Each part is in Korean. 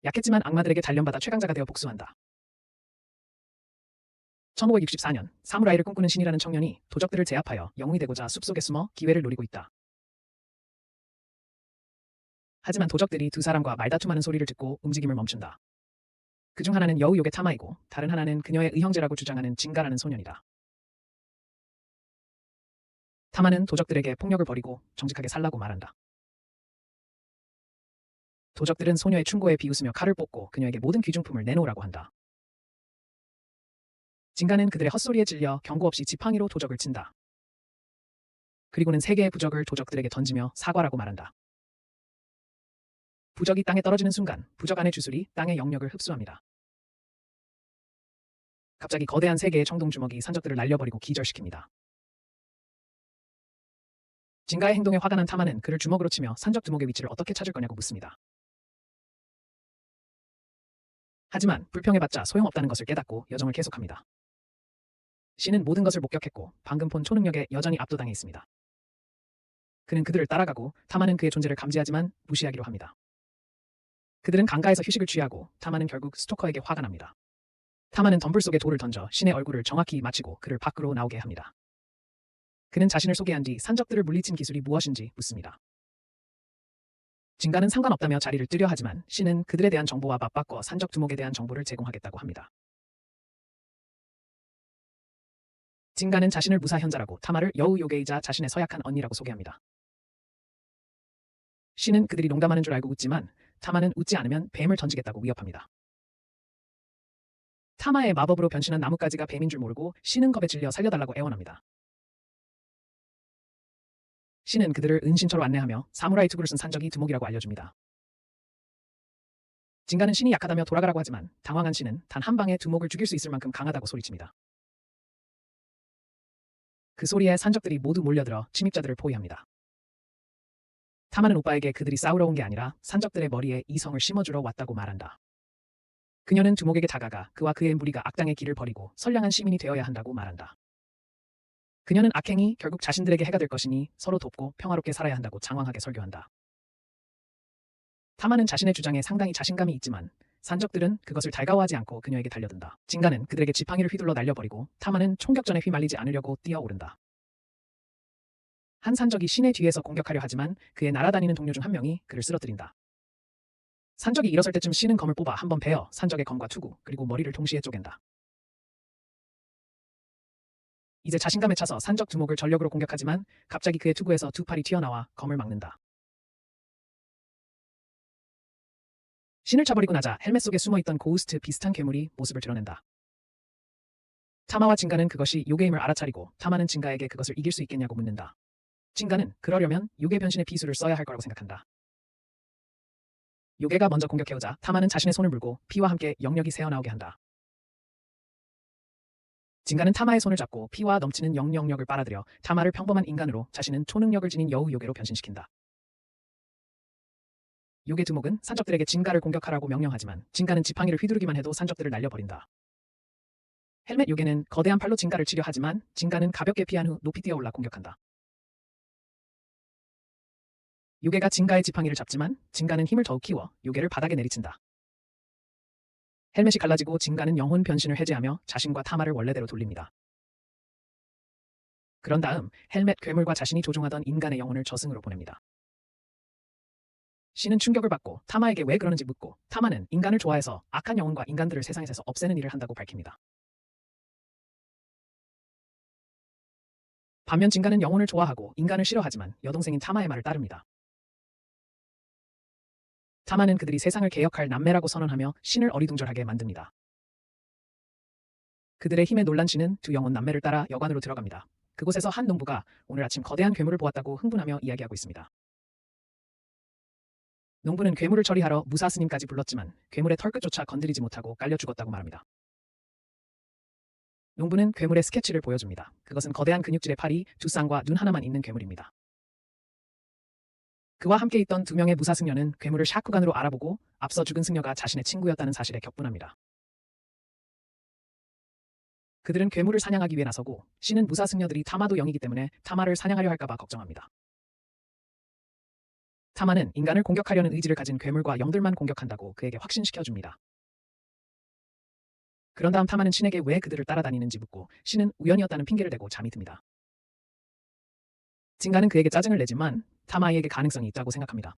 약했지만 악마들에게 단련받아 최강자가 되어 복수한다. 1564년 사무라이를 꿈꾸는 신이라는 청년이 도적들을 제압하여 영웅이 되고자 숲속에 숨어 기회를 노리고 있다. 하지만 도적들이 두 사람과 말다툼하는 소리를 듣고 움직임을 멈춘다. 그중 하나는 여우욕의 타마이고 다른 하나는 그녀의 의형제라고 주장하는 진가라는 소년이다. 타마는 도적들에게 폭력을 벌이고 정직하게 살라고 말한다. 도적들은 소녀의 충고에 비웃으며 칼을 뽑고 그녀에게 모든 귀중품을 내놓으라고 한다. 진가는 그들의 헛소리에 질려 경고 없이 지팡이로 도적을 친다. 그리고는 3개의 부적을 도적들에게 던지며 사과라고 말한다. 부적이 땅에 떨어지는 순간 부적 안의 주술이 땅의 영역을 흡수합니다. 갑자기 거대한 3개의 청동 주먹이 산적들을 날려버리고 기절시킵니다. 진가의 행동에 화가 난 타마는 그를 주먹으로 치며 산적 두목의 위치를 어떻게 찾을 거냐고 묻습니다. 하지만 불평해봤자 소용없다는 것을 깨닫고 여정을 계속합니다. 신은 모든 것을 목격했고 방금 본 초능력에 여전히 압도당해 있습니다. 그는 그들을 따라가고 타마는 그의 존재를 감지하지만 무시하기로 합니다. 그들은 강가에서 휴식을 취하고 타마는 결국 스토커에게 화가 납니다. 타마는 덤불 속에 돌을 던져 신의 얼굴을 정확히 맞히고 그를 밖으로 나오게 합니다. 그는 자신을 소개한 뒤 산적들을 물리친 기술이 무엇인지 묻습니다. 진가는 상관없다며 자리를 뜨려 하지만 신은 그들에 대한 정보와 맞바꿔 산적 두목에 대한 정보를 제공하겠다고 합니다. 진가는 자신을 무사현자라고 타마를 여우 요괴이자 자신의 서약한 언니라고 소개합니다. 신은 그들이 농담하는 줄 알고 웃지만 타마는 웃지 않으면 뱀을 던지겠다고 위협합니다. 타마의 마법으로 변신한 나뭇가지가 뱀인 줄 모르고 신은 겁에 질려 살려달라고 애원합니다. 신은 그들을 은신처로 안내하며 사무라이 투구를 쓴 산적이 두목이라고 알려줍니다. 진가는 신이 약하다며 돌아가라고 하지만 당황한 신은 단 한 방에 두목을 죽일 수 있을 만큼 강하다고 소리칩니다. 그 소리에 산적들이 모두 몰려들어 침입자들을 포위합니다. 타마는 오빠에게 그들이 싸우러 온 게 아니라 산적들의 머리에 이성을 심어주러 왔다고 말한다. 그녀는 두목에게 다가가 그와 그의 무리가 악당의 길을 버리고 선량한 시민이 되어야 한다고 말한다. 그녀는 악행이 결국 자신들에게 해가 될 것이니 서로 돕고 평화롭게 살아야 한다고 장황하게 설교한다. 타마는 자신의 주장에 상당히 자신감이 있지만 산적들은 그것을 달가워하지 않고 그녀에게 달려든다. 진가는 그들에게 지팡이를 휘둘러 날려버리고 타마는 총격전에 휘말리지 않으려고 뛰어오른다. 한 산적이 신의 뒤에서 공격하려 하지만 그의 날아다니는 동료 중 한 명이 그를 쓰러뜨린다. 산적이 일어설 때쯤 신은 검을 뽑아 한번 베어 산적의 검과 투구 그리고 머리를 동시에 쪼갠다. 이제 자신감에 차서 산적 두목을 전력으로 공격하지만 갑자기 그의 투구에서 두 팔이 튀어나와 검을 막는다. 신을 쳐버리고 나자 헬멧 속에 숨어있던 고우스트 비슷한 괴물이 모습을 드러낸다. 타마와 진가는 그것이 요괴임을 알아차리고 타마는 진가에게 그것을 이길 수 있겠냐고 묻는다. 진가는 그러려면 요괴 변신의 비수를 써야 할 거라고 생각한다. 요괴가 먼저 공격해오자 타마는 자신의 손을 물고 피와 함께 영역이 새어나오게 한다. 진가는 타마의 손을 잡고 피와 넘치는 영역력을 빨아들여 타마를 평범한 인간으로 자신은 초능력을 지닌 여우 요괴로 변신시킨다. 요괴 두목은 산적들에게 진가를 공격하라고 명령하지만 진가는 지팡이를 휘두르기만 해도 산적들을 날려버린다. 헬멧 요괴는 거대한 팔로 진가를 치려 하지만 진가는 가볍게 피한 후 높이 뛰어올라 공격한다. 요괴가 진가의 지팡이를 잡지만 진가는 힘을 더욱 키워 요괴를 바닥에 내리친다. 헬멧이 갈라지고 진가는 영혼 변신을 해제하며 자신과 타마를 원래대로 돌립니다. 그런 다음 헬멧 괴물과 자신이 조종하던 인간의 영혼을 저승으로 보냅니다. 신은 충격을 받고 타마에게 왜 그러는지 묻고 타마는 인간을 좋아해서 악한 영혼과 인간들을 세상에서 없애는 일을 한다고 밝힙니다. 반면 진가는 영혼을 좋아하고 인간을 싫어하지만 여동생인 타마의 말을 따릅니다. 타마는 그들이 세상을 개혁할 남매라고 선언하며 신을 어리둥절하게 만듭니다. 그들의 힘에 놀란 신은 두 영혼 남매를 따라 여관으로 들어갑니다. 그곳에서 한 농부가 오늘 아침 거대한 괴물을 보았다고 흥분하며 이야기하고 있습니다. 농부는 괴물을 처리하러 무사 스님까지 불렀지만 괴물의 털끝조차 건드리지 못하고 깔려 죽었다고 말합니다. 농부는 괴물의 스케치를 보여줍니다. 그것은 거대한 근육질의 팔이 두 쌍과 눈 하나만 있는 괴물입니다. 그와 함께 있던 2명의 무사 승려는 괴물을 샤크간으로 알아보고 앞서 죽은 승려가 자신의 친구였다는 사실에 격분합니다. 그들은 괴물을 사냥하기 위해 나서고 신은 무사 승려들이 타마도 영이기 때문에 타마를 사냥하려 할까봐 걱정합니다. 타마는 인간을 공격하려는 의지를 가진 괴물과 영들만 공격한다고 그에게 확신시켜줍니다. 그런 다음 타마는 신에게 왜 그들을 따라다니는지 묻고 신은 우연이었다는 핑계를 대고 잠이 듭니다. 징가는 그에게 짜증을 내지만 타마에게 가능성이 있다고 생각합니다.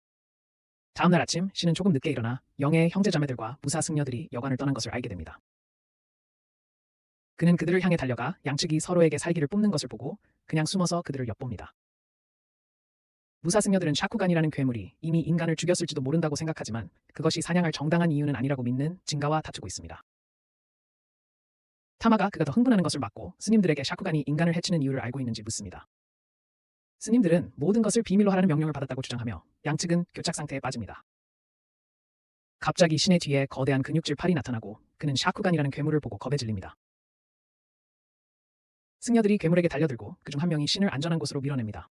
다음날 아침 신은 조금 늦게 일어나 영의 형제자매들과 무사 승려들이 여관을 떠난 것을 알게 됩니다. 그는 그들을 향해 달려가 양측이 서로에게 살기를 뿜는 것을 보고 그냥 숨어서 그들을 엿봅니다. 무사 승려들은 샤쿠간이라는 괴물이 이미 인간을 죽였을지도 모른다고 생각하지만 그것이 사냥할 정당한 이유는 아니라고 믿는 징가와 다투고 있습니다. 타마가 그가 더 흥분하는 것을 막고 스님들에게 샤쿠간이 인간을 해치는 이유를 알고 있는지 묻습니다. 스님들은 모든 것을 비밀로 하라는 명령을 받았다고 주장하며 양측은 교착 상태에 빠집니다. 갑자기 신의 뒤에 거대한 근육질 팔이 나타나고 그는 샤쿠간이라는 괴물을 보고 겁에 질립니다. 승려들이 괴물에게 달려들고 그중 한 명이 신을 안전한 곳으로 밀어냅니다.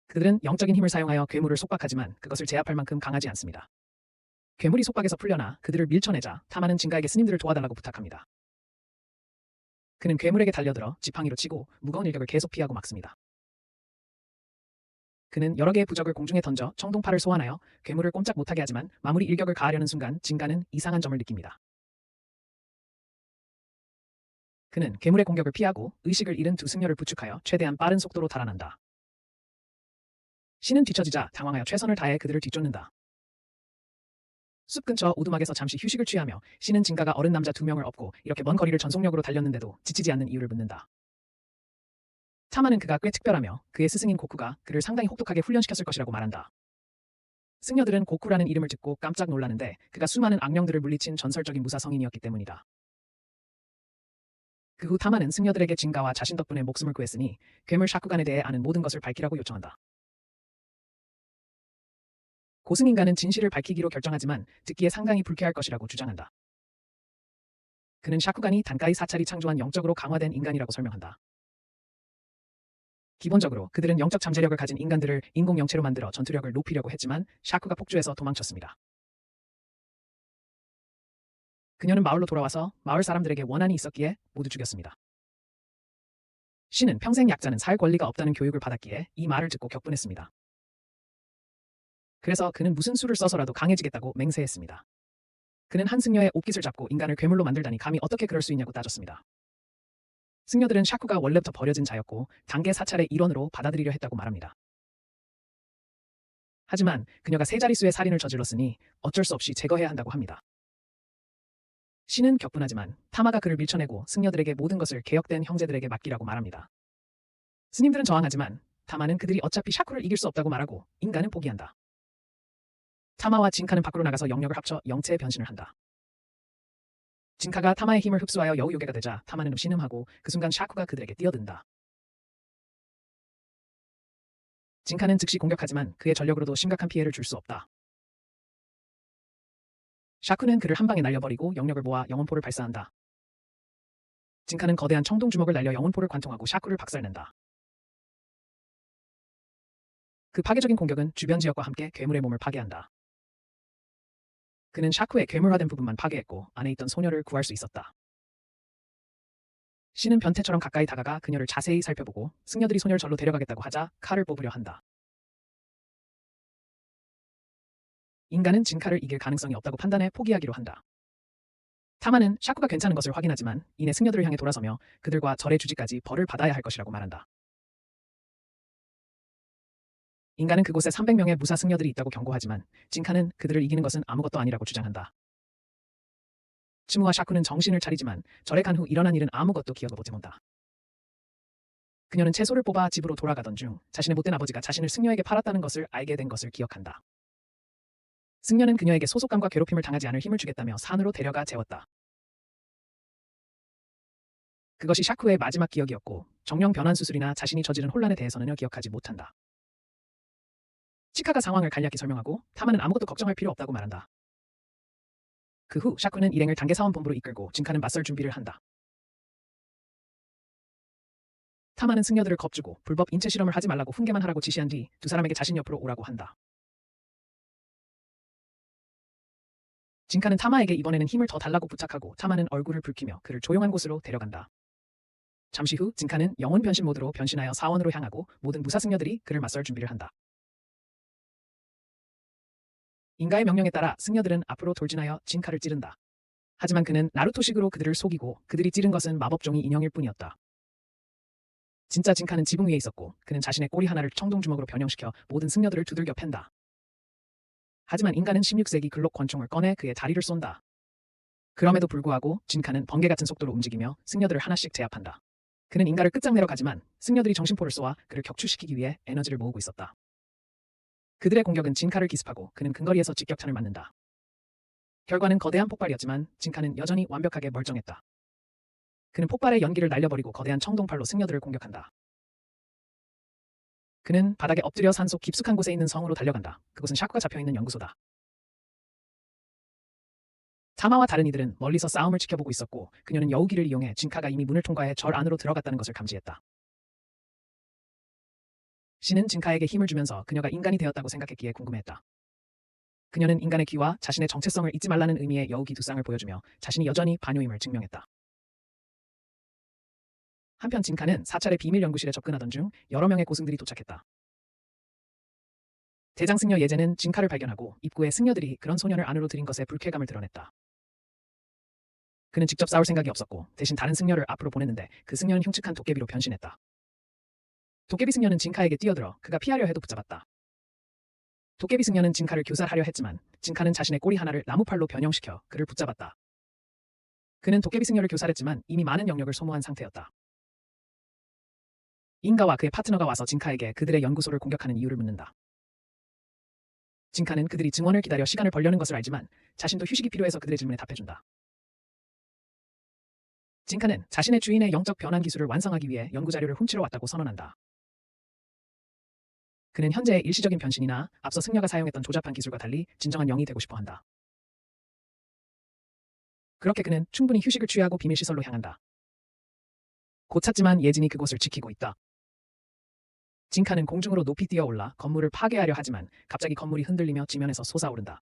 그들은 영적인 힘을 사용하여 괴물을 속박하지만 그것을 제압할 만큼 강하지 않습니다. 괴물이 속박에서 풀려나 그들을 밀쳐내자 타마는 징가에게 스님들을 도와달라고 부탁합니다. 그는 괴물에게 달려들어 지팡이로 치고 무거운 일격을 계속 피하고 막습니다. 그는 여러 개의 부적을 공중에 던져 청동팔을 소환하여 괴물을 꼼짝 못하게 하지만 마무리 일격을 가하려는 순간 징가는 이상한 점을 느낍니다. 그는 괴물의 공격을 피하고 의식을 잃은 두 승려를 부축하여 최대한 빠른 속도로 달아난다. 신은 뒤처지자 당황하여 최선을 다해 그들을 뒤쫓는다. 숲 근처 오두막에서 잠시 휴식을 취하며 신은 징가가 어른 남자 2명을 업고 이렇게 먼 거리를 전속력으로 달렸는데도 지치지 않는 이유를 묻는다. 타마는 그가 꽤 특별하며 그의 스승인 고쿠가 그를 상당히 혹독하게 훈련시켰을 것이라고 말한다. 승려들은 고쿠라는 이름을 듣고 깜짝 놀라는데 그가 수많은 악령들을 물리친 전설적인 무사 성인이었기 때문이다. 그 후 타마는 승려들에게 징가와 자신 덕분에 목숨을 구했으니 괴물 샤쿠간에 대해 아는 모든 것을 밝히라고 요청한다. 고승인간은 진실을 밝히기로 결정하지만 듣기에 상당히 불쾌할 것이라고 주장한다. 그는 샤쿠간이 단가이 사찰이 창조한 영적으로 강화된 인간이라고 설명한다. 기본적으로 그들은 영적 잠재력을 가진 인간들을 인공 영체로 만들어 전투력을 높이려고 했지만 샤쿠가 폭주해서 도망쳤습니다. 그녀는 마을로 돌아와서 마을 사람들에게 원한이 있었기에 모두 죽였습니다. 신은 평생 약자는 살 권리가 없다는 교육을 받았기에 이 말을 듣고 격분했습니다. 그래서 그는 무슨 수를 써서라도 강해지겠다고 맹세했습니다. 그는 한 승려의 옷깃을 잡고 인간을 괴물로 만들다니 감히 어떻게 그럴 수 있냐고 따졌습니다. 승려들은 샤쿠가 원래부터 버려진 자였고 단계 사찰의 일원으로 받아들이려 했다고 말합니다. 하지만 그녀가 세 자릿수의 살인을 저질렀으니 어쩔 수 없이 제거해야 한다고 합니다. 신은 격분하지만 타마가 그를 밀쳐내고 승려들에게 모든 것을 개혁된 형제들에게 맡기라고 말합니다. 스님들은 저항하지만 타마는 그들이 어차피 샤쿠를 이길 수 없다고 말하고 인간은 포기한다. 타마와 징카는 밖으로 나가서 영력을 합쳐 영체에 변신을 한다. 징카가 타마의 힘을 흡수하여 여우요괴가 되자 타마는 신음하고 그 순간 샤쿠가 그들에게 뛰어든다. 징카는 즉시 공격하지만 그의 전력으로도 심각한 피해를 줄 수 없다. 샤쿠는 그를 한 방에 날려버리고 영력을 모아 영혼포를 발사한다. 징카는 거대한 청동주먹을 날려 영혼포를 관통하고 샤쿠를 박살낸다. 그 파괴적인 공격은 주변 지역과 함께 괴물의 몸을 파괴한다. 그는 샤쿠의 괴물화된 부분만 파괴했고 안에 있던 소녀를 구할 수 있었다. 신은 변태처럼 가까이 다가가 그녀를 자세히 살펴보고 승려들이 소녀를 절로 데려가겠다고 하자 칼을 뽑으려 한다. 인간은 징카를 이길 가능성이 없다고 판단해 포기하기로 한다. 타마는 샤쿠가 괜찮은 것을 확인하지만 이내 승려들을 향해 돌아서며 그들과 절의 주지까지 벌을 받아야 할 것이라고 말한다. 인간은 그곳에 300명의 무사 승려들이 있다고 경고하지만 징카는 그들을 이기는 것은 아무것도 아니라고 주장한다. 츠무와 샤쿠는 정신을 차리지만 절에 간 후 일어난 일은 아무것도 기억을 못해본다. 그녀는 채소를 뽑아 집으로 돌아가던 중 자신의 못된 아버지가 자신을 승려에게 팔았다는 것을 알게 된 것을 기억한다. 승려는 그녀에게 소속감과 괴롭힘을 당하지 않을 힘을 주겠다며 산으로 데려가 재웠다. 그것이 샤쿠의 마지막 기억이었고 정령 변환 수술이나 자신이 저지른 혼란에 대해서는 기억하지 못한다. 치카가 상황을 간략히 설명하고 타마는 아무것도 걱정할 필요 없다고 말한다. 그 후 샤쿠는 일행을 단계 사원본부로 이끌고 징카는 맞설 준비를 한다. 타마는 승려들을 겁주고 불법 인체 실험을 하지 말라고 훈계만 하라고 지시한 뒤 두 사람에게 자신 옆으로 오라고 한다. 징카는 타마에게 이번에는 힘을 더 달라고 부탁하고 타마는 얼굴을 붉히며 그를 조용한 곳으로 데려간다. 잠시 후 징카는 영혼 변신 모드로 변신하여 사원으로 향하고 모든 무사 승려들이 그를 맞설 준비를 한다. 인가의 명령에 따라 승려들은 앞으로 돌진하여 진카를 찌른다. 하지만 그는 나루토식으로 그들을 속이고 그들이 찌른 것은 마법종이 인형일 뿐이었다. 진짜 진카는 지붕 위에 있었고 그는 자신의 꼬리 하나를 청동주먹으로 변형시켜 모든 승려들을 두들겨 팬다. 하지만 인간은 16세기 글록 권총을 꺼내 그의 다리를 쏜다. 그럼에도 불구하고 진카는 번개 같은 속도로 움직이며 승려들을 하나씩 제압한다. 그는 인가를 끝장내러 가지만 승려들이 정신포를 쏘아 그를 격추시키기 위해 에너지를 모으고 있었다. 그들의 공격은 진카를 기습하고 그는 근거리에서 직격탄을 맞는다. 결과는 거대한 폭발이었지만 진카는 여전히 완벽하게 멀쩡했다. 그는 폭발의 연기를 날려버리고 거대한 청동팔로 승려들을 공격한다. 그는 바닥에 엎드려 산속 깊숙한 곳에 있는 성으로 달려간다. 그곳은 샤크가 잡혀있는 연구소다. 타마와 다른 이들은 멀리서 싸움을 지켜보고 있었고 그녀는 여우기를 이용해 진카가 이미 문을 통과해 절 안으로 들어갔다는 것을 감지했다. 신은 진카에게 힘을 주면서 그녀가 인간이 되었다고 생각했기에 궁금해했다. 그녀는 인간의 귀와 자신의 정체성을 잊지 말라는 의미의 여우기 두 쌍을 보여주며 자신이 여전히 반요임을 증명했다. 한편 진카는 사찰의 비밀 연구실에 접근하던 중 여러 명의 고승들이 도착했다. 대장 승려 예제는 진카를 발견하고 입구에 승려들이 그런 소년을 안으로 들인 것에 불쾌감을 드러냈다. 그는 직접 싸울 생각이 없었고 대신 다른 승려를 앞으로 보냈는데 그 승려는 흉측한 도깨비로 변신했다. 도깨비 승려는 진카에게 뛰어들어 그가 피하려 해도 붙잡았다. 도깨비 승려는 진카를 교살하려 했지만 진카는 자신의 꼬리 하나를 나무팔로 변형시켜 그를 붙잡았다. 그는 도깨비 승려를 교살했지만 이미 많은 영역을 소모한 상태였다. 인가와 그의 파트너가 와서 진카에게 그들의 연구소를 공격하는 이유를 묻는다. 진카는 그들이 증언을 기다려 시간을 벌려는 것을 알지만 자신도 휴식이 필요해서 그들의 질문에 답해준다. 진카는 자신의 주인의 영적 변환 기술을 완성하기 위해 연구자료를 훔치러 왔다고 선언한다. 그는 현재의 일시적인 변신이나 앞서 승려가 사용했던 조잡한 기술과 달리 진정한 영이 되고 싶어 한다. 그렇게 그는 충분히 휴식을 취하고 비밀시설로 향한다. 곧 찾지만 예진이 그곳을 지키고 있다. 진카는 공중으로 높이 뛰어올라 건물을 파괴하려 하지만 갑자기 건물이 흔들리며 지면에서 솟아오른다.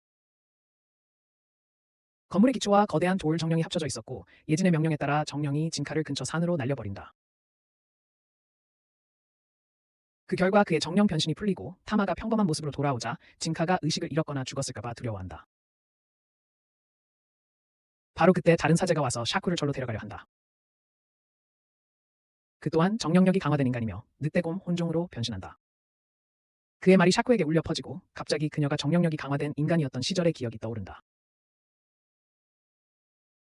건물의 기초와 거대한 돌 정령이 합쳐져 있었고 예진의 명령에 따라 정령이 진카를 근처 산으로 날려버린다. 그 결과 그의 정령 변신이 풀리고 타마가 평범한 모습으로 돌아오자 진카가 의식을 잃었거나 죽었을까봐 두려워한다. 바로 그때 다른 사제가 와서 샤쿠를 절로 데려가려 한다. 그 또한 정령력이 강화된 인간이며 늑대곰 혼종으로 변신한다. 그의 말이 샤쿠에게 울려 퍼지고 갑자기 그녀가 정령력이 강화된 인간이었던 시절의 기억이 떠오른다.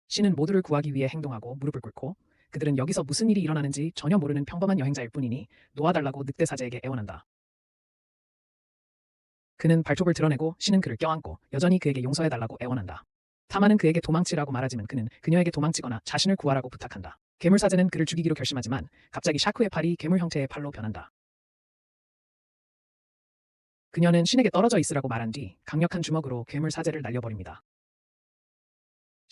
신은 모두를 구하기 위해 행동하고 무릎을 꿇고 그들은 여기서 무슨 일이 일어나는지 전혀 모르는 평범한 여행자일 뿐이니 놓아달라고 늑대 사제에게 애원한다. 그는 발톱을 드러내고 신은 그를 껴안고 여전히 그에게 용서해달라고 애원한다. 타마는 그에게 도망치라고 말하지만 그는 그녀에게 도망치거나 자신을 구하라고 부탁한다. 괴물 사제는 그를 죽이기로 결심하지만 갑자기 샤쿠의 팔이 괴물 형태의 팔로 변한다. 그녀는 신에게 떨어져 있으라고 말한 뒤 강력한 주먹으로 괴물 사제를 날려버립니다.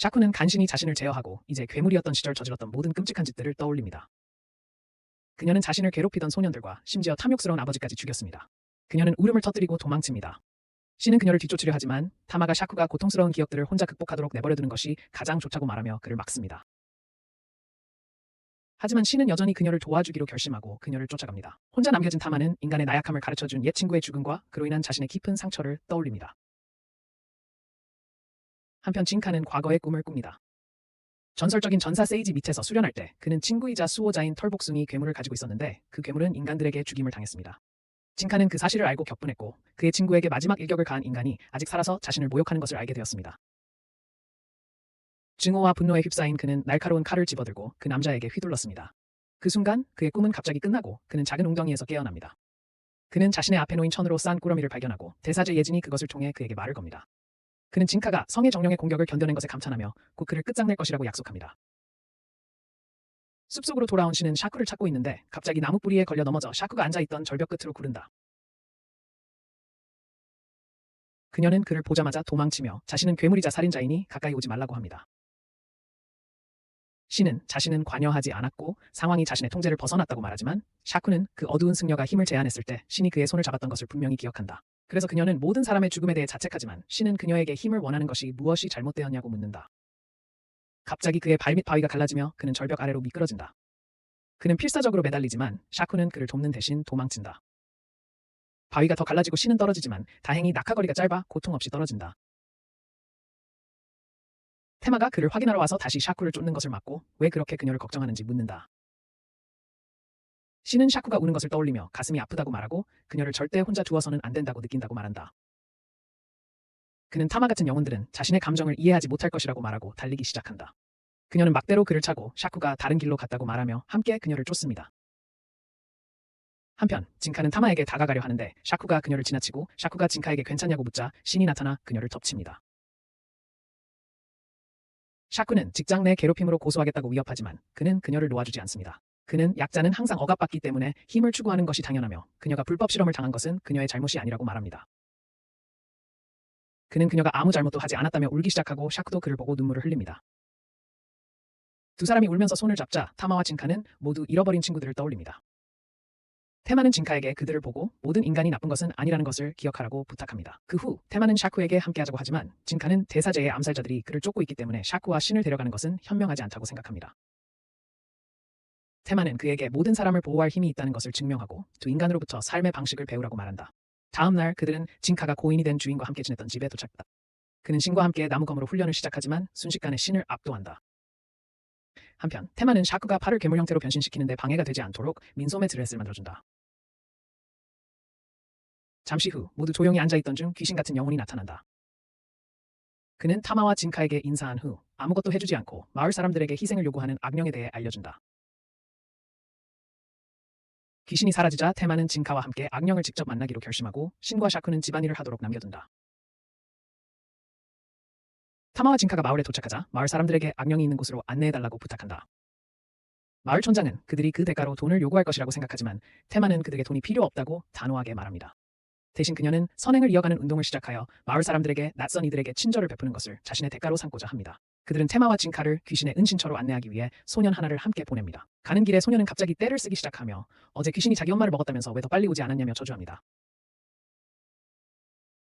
샤쿠는 간신히 자신을 제어하고 이제 괴물이었던 시절 저질렀던 모든 끔찍한 짓들을 떠올립니다. 그녀는 자신을 괴롭히던 소년들과 심지어 탐욕스러운 아버지까지 죽였습니다. 그녀는 울음을 터뜨리고 도망칩니다. 신은 그녀를 뒤쫓으려 하지만 타마가 샤쿠가 고통스러운 기억들을 혼자 극복하도록 내버려두는 것이 가장 좋다고 말하며 그를 막습니다. 하지만 신은 여전히 그녀를 도와주기로 결심하고 그녀를 쫓아갑니다. 혼자 남겨진 타마는 인간의 나약함을 가르쳐준 옛 친구의 죽음과 그로 인한 자신의 깊은 상처를 떠올립니다. 한편 진카는 과거의 꿈을 꿉니다. 전설적인 전사 세이지 밑에서 수련할 때 그는 친구이자 수호자인 털복숭이 괴물을 가지고 있었는데 그 괴물은 인간들에게 죽임을 당했습니다. 진카는 그 사실을 알고 격분했고 그의 친구에게 마지막 일격을 가한 인간이 아직 살아서 자신을 모욕하는 것을 알게 되었습니다. 증오와 분노에 휩싸인 그는 날카로운 칼을 집어들고 그 남자에게 휘둘렀습니다. 그 순간 그의 꿈은 갑자기 끝나고 그는 작은 웅덩이에서 깨어납니다. 그는 자신의 앞에 놓인 천으로 싼 꾸러미를 발견하고 대사제 예진이 그것을 통해 그에게 말을 겁니다. 그는 진카가 성의 정령의 공격을 견뎌낸 것에 감탄하며 곧 그를 끝장낼 것이라고 약속합니다. 숲속으로 돌아온 신은 샤쿠를 찾고 있는데 갑자기 나무 뿌리에 걸려 넘어져 샤쿠가 앉아있던 절벽 끝으로 구른다. 그녀는 그를 보자마자 도망치며 자신은 괴물이자 살인자이니 가까이 오지 말라고 합니다. 신은 자신은 관여하지 않았고 상황이 자신의 통제를 벗어났다고 말하지만 샤쿠는 그 어두운 승려가 힘을 제한했을 때 신이 그의 손을 잡았던 것을 분명히 기억한다. 그래서 그녀는 모든 사람의 죽음에 대해 자책하지만 신은 그녀에게 힘을 원하는 것이 무엇이 잘못되었냐고 묻는다. 갑자기 그의 발밑 바위가 갈라지며 그는 절벽 아래로 미끄러진다. 그는 필사적으로 매달리지만 샤쿠는 그를 돕는 대신 도망친다. 바위가 더 갈라지고 신은 떨어지지만 다행히 낙하거리가 짧아 고통 없이 떨어진다. 테마가 그를 확인하러 와서 다시 샤쿠를 쫓는 것을 막고 왜 그렇게 그녀를 걱정하는지 묻는다. 신은 샤쿠가 우는 것을 떠올리며 가슴이 아프다고 말하고 그녀를 절대 혼자 두어서는 안 된다고 느낀다고 말한다. 그는 타마 같은 영혼들은 자신의 감정을 이해하지 못할 것이라고 말하고 달리기 시작한다. 그녀는 막대로 그를 차고 샤쿠가 다른 길로 갔다고 말하며 함께 그녀를 쫓습니다. 한편 진카는 타마에게 다가가려 하는데 샤쿠가 그녀를 지나치고 샤쿠가 진카에게 괜찮냐고 묻자 신이 나타나 그녀를 덮칩니다. 샤쿠는 직장 내 괴롭힘으로 고소하겠다고 위협하지만 그는 그녀를 놓아주지 않습니다. 그는 약자는 항상 억압받기 때문에 힘을 추구하는 것이 당연하며 그녀가 불법 실험을 당한 것은 그녀의 잘못이 아니라고 말합니다. 그는 그녀가 아무 잘못도 하지 않았다며 울기 시작하고 샤쿠도 그를 보고 눈물을 흘립니다. 두 사람이 울면서 손을 잡자 타마와 진카는 모두 잃어버린 친구들을 떠올립니다. 테마는 진카에게 그들을 보고 모든 인간이 나쁜 것은 아니라는 것을 기억하라고 부탁합니다. 그 후 테마는 샤쿠에게 함께하자고 하지만 진카는 대사제의 암살자들이 그를 쫓고 있기 때문에 샤쿠와 신을 데려가는 것은 현명하지 않다고 생각합니다. 테마는 그에게 모든 사람을 보호할 힘이 있다는 것을 증명하고 두 인간으로부터 삶의 방식을 배우라고 말한다. 다음 날 그들은 진카가 고인이 된 주인과 함께 지냈던 집에 도착했다. 그는 신과 함께 나무검으로 훈련을 시작하지만 순식간에 신을 압도한다. 한편 테마는 샤쿠가 팔을 괴물 형태로 변신시키는데 방해가 되지 않도록 민소매 드레스를 만들어준다. 잠시 후 모두 조용히 앉아있던 중 귀신 같은 영혼이 나타난다. 그는 타마와 진카에게 인사한 후 아무것도 해주지 않고 마을 사람들에게 희생을 요구하는 악령에 대해 알려준다. 귀신이 사라지자 테마는 진카와 함께 악령을 직접 만나기로 결심하고 신과 샤쿠는 집안일을 하도록 남겨둔다. 타마와 진카가 마을에 도착하자 마을 사람들에게 악령이 있는 곳으로 안내해달라고 부탁한다. 마을 촌장은 그들이 그 대가로 돈을 요구할 것이라고 생각하지만 테마는 그들에게 돈이 필요 없다고 단호하게 말합니다. 대신 그녀는 선행을 이어가는 운동을 시작하여 마을 사람들에게 낯선 이들에게 친절을 베푸는 것을 자신의 대가로 삼고자 합니다. 그들은 테마와 진카를 귀신의 은신처로 안내하기 위해 소년 하나를 함께 보냅니다. 가는 길에 소년은 갑자기 떼를 쓰기 시작하며 어제 귀신이 자기 엄마를 먹었다면서 왜 더 빨리 오지 않았냐며 저주합니다.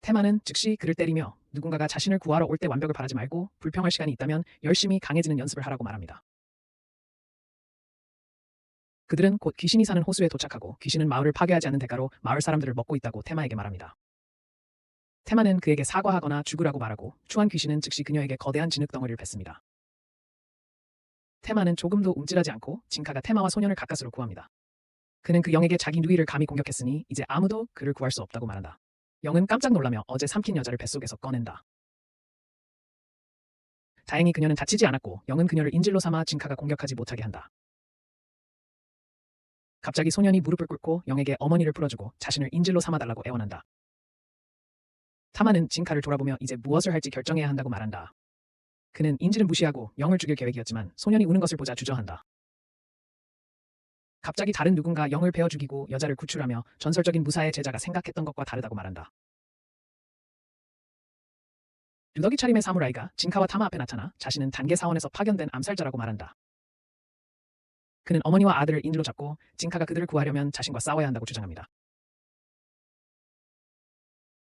테마는 즉시 그를 때리며 누군가가 자신을 구하러 올 때 완벽을 바라지 말고 불평할 시간이 있다면 열심히 강해지는 연습을 하라고 말합니다. 그들은 곧 귀신이 사는 호수에 도착하고 귀신은 마을을 파괴하지 않는 대가로 마을 사람들을 먹고 있다고 테마에게 말합니다. 테마는 그에게 사과하거나 죽으라고 말하고 추한 귀신은 즉시 그녀에게 거대한 진흙 덩어리를 뱉습니다. 테마는 조금도 움찔하지 않고 진카가 테마와 소년을 가까스로 구합니다. 그는 그 영에게 자기 누이를 감히 공격했으니 이제 아무도 그를 구할 수 없다고 말한다. 영은 깜짝 놀라며 어제 삼킨 여자를 뱃속에서 꺼낸다. 다행히 그녀는 다치지 않았고 영은 그녀를 인질로 삼아 진카가 공격하지 못하게 한다. 갑자기 소년이 무릎을 꿇고 영에게 어머니를 풀어주고 자신을 인질로 삼아달라고 애원한다. 타마는 진카를 돌아보며 이제 무엇을 할지 결정해야 한다고 말한다. 그는 인질은 무시하고 영을 죽일 계획이었지만 소년이 우는 것을 보자 주저한다. 갑자기 다른 누군가 영을 베어 죽이고 여자를 구출하며 전설적인 무사의 제자가 생각했던 것과 다르다고 말한다. 누더기 차림의 사무라이가 진카와 타마 앞에 나타나 자신은 단계 사원에서 파견된 암살자라고 말한다. 그는 어머니와 아들을 인질로 잡고 진카가 그들을 구하려면 자신과 싸워야 한다고 주장합니다.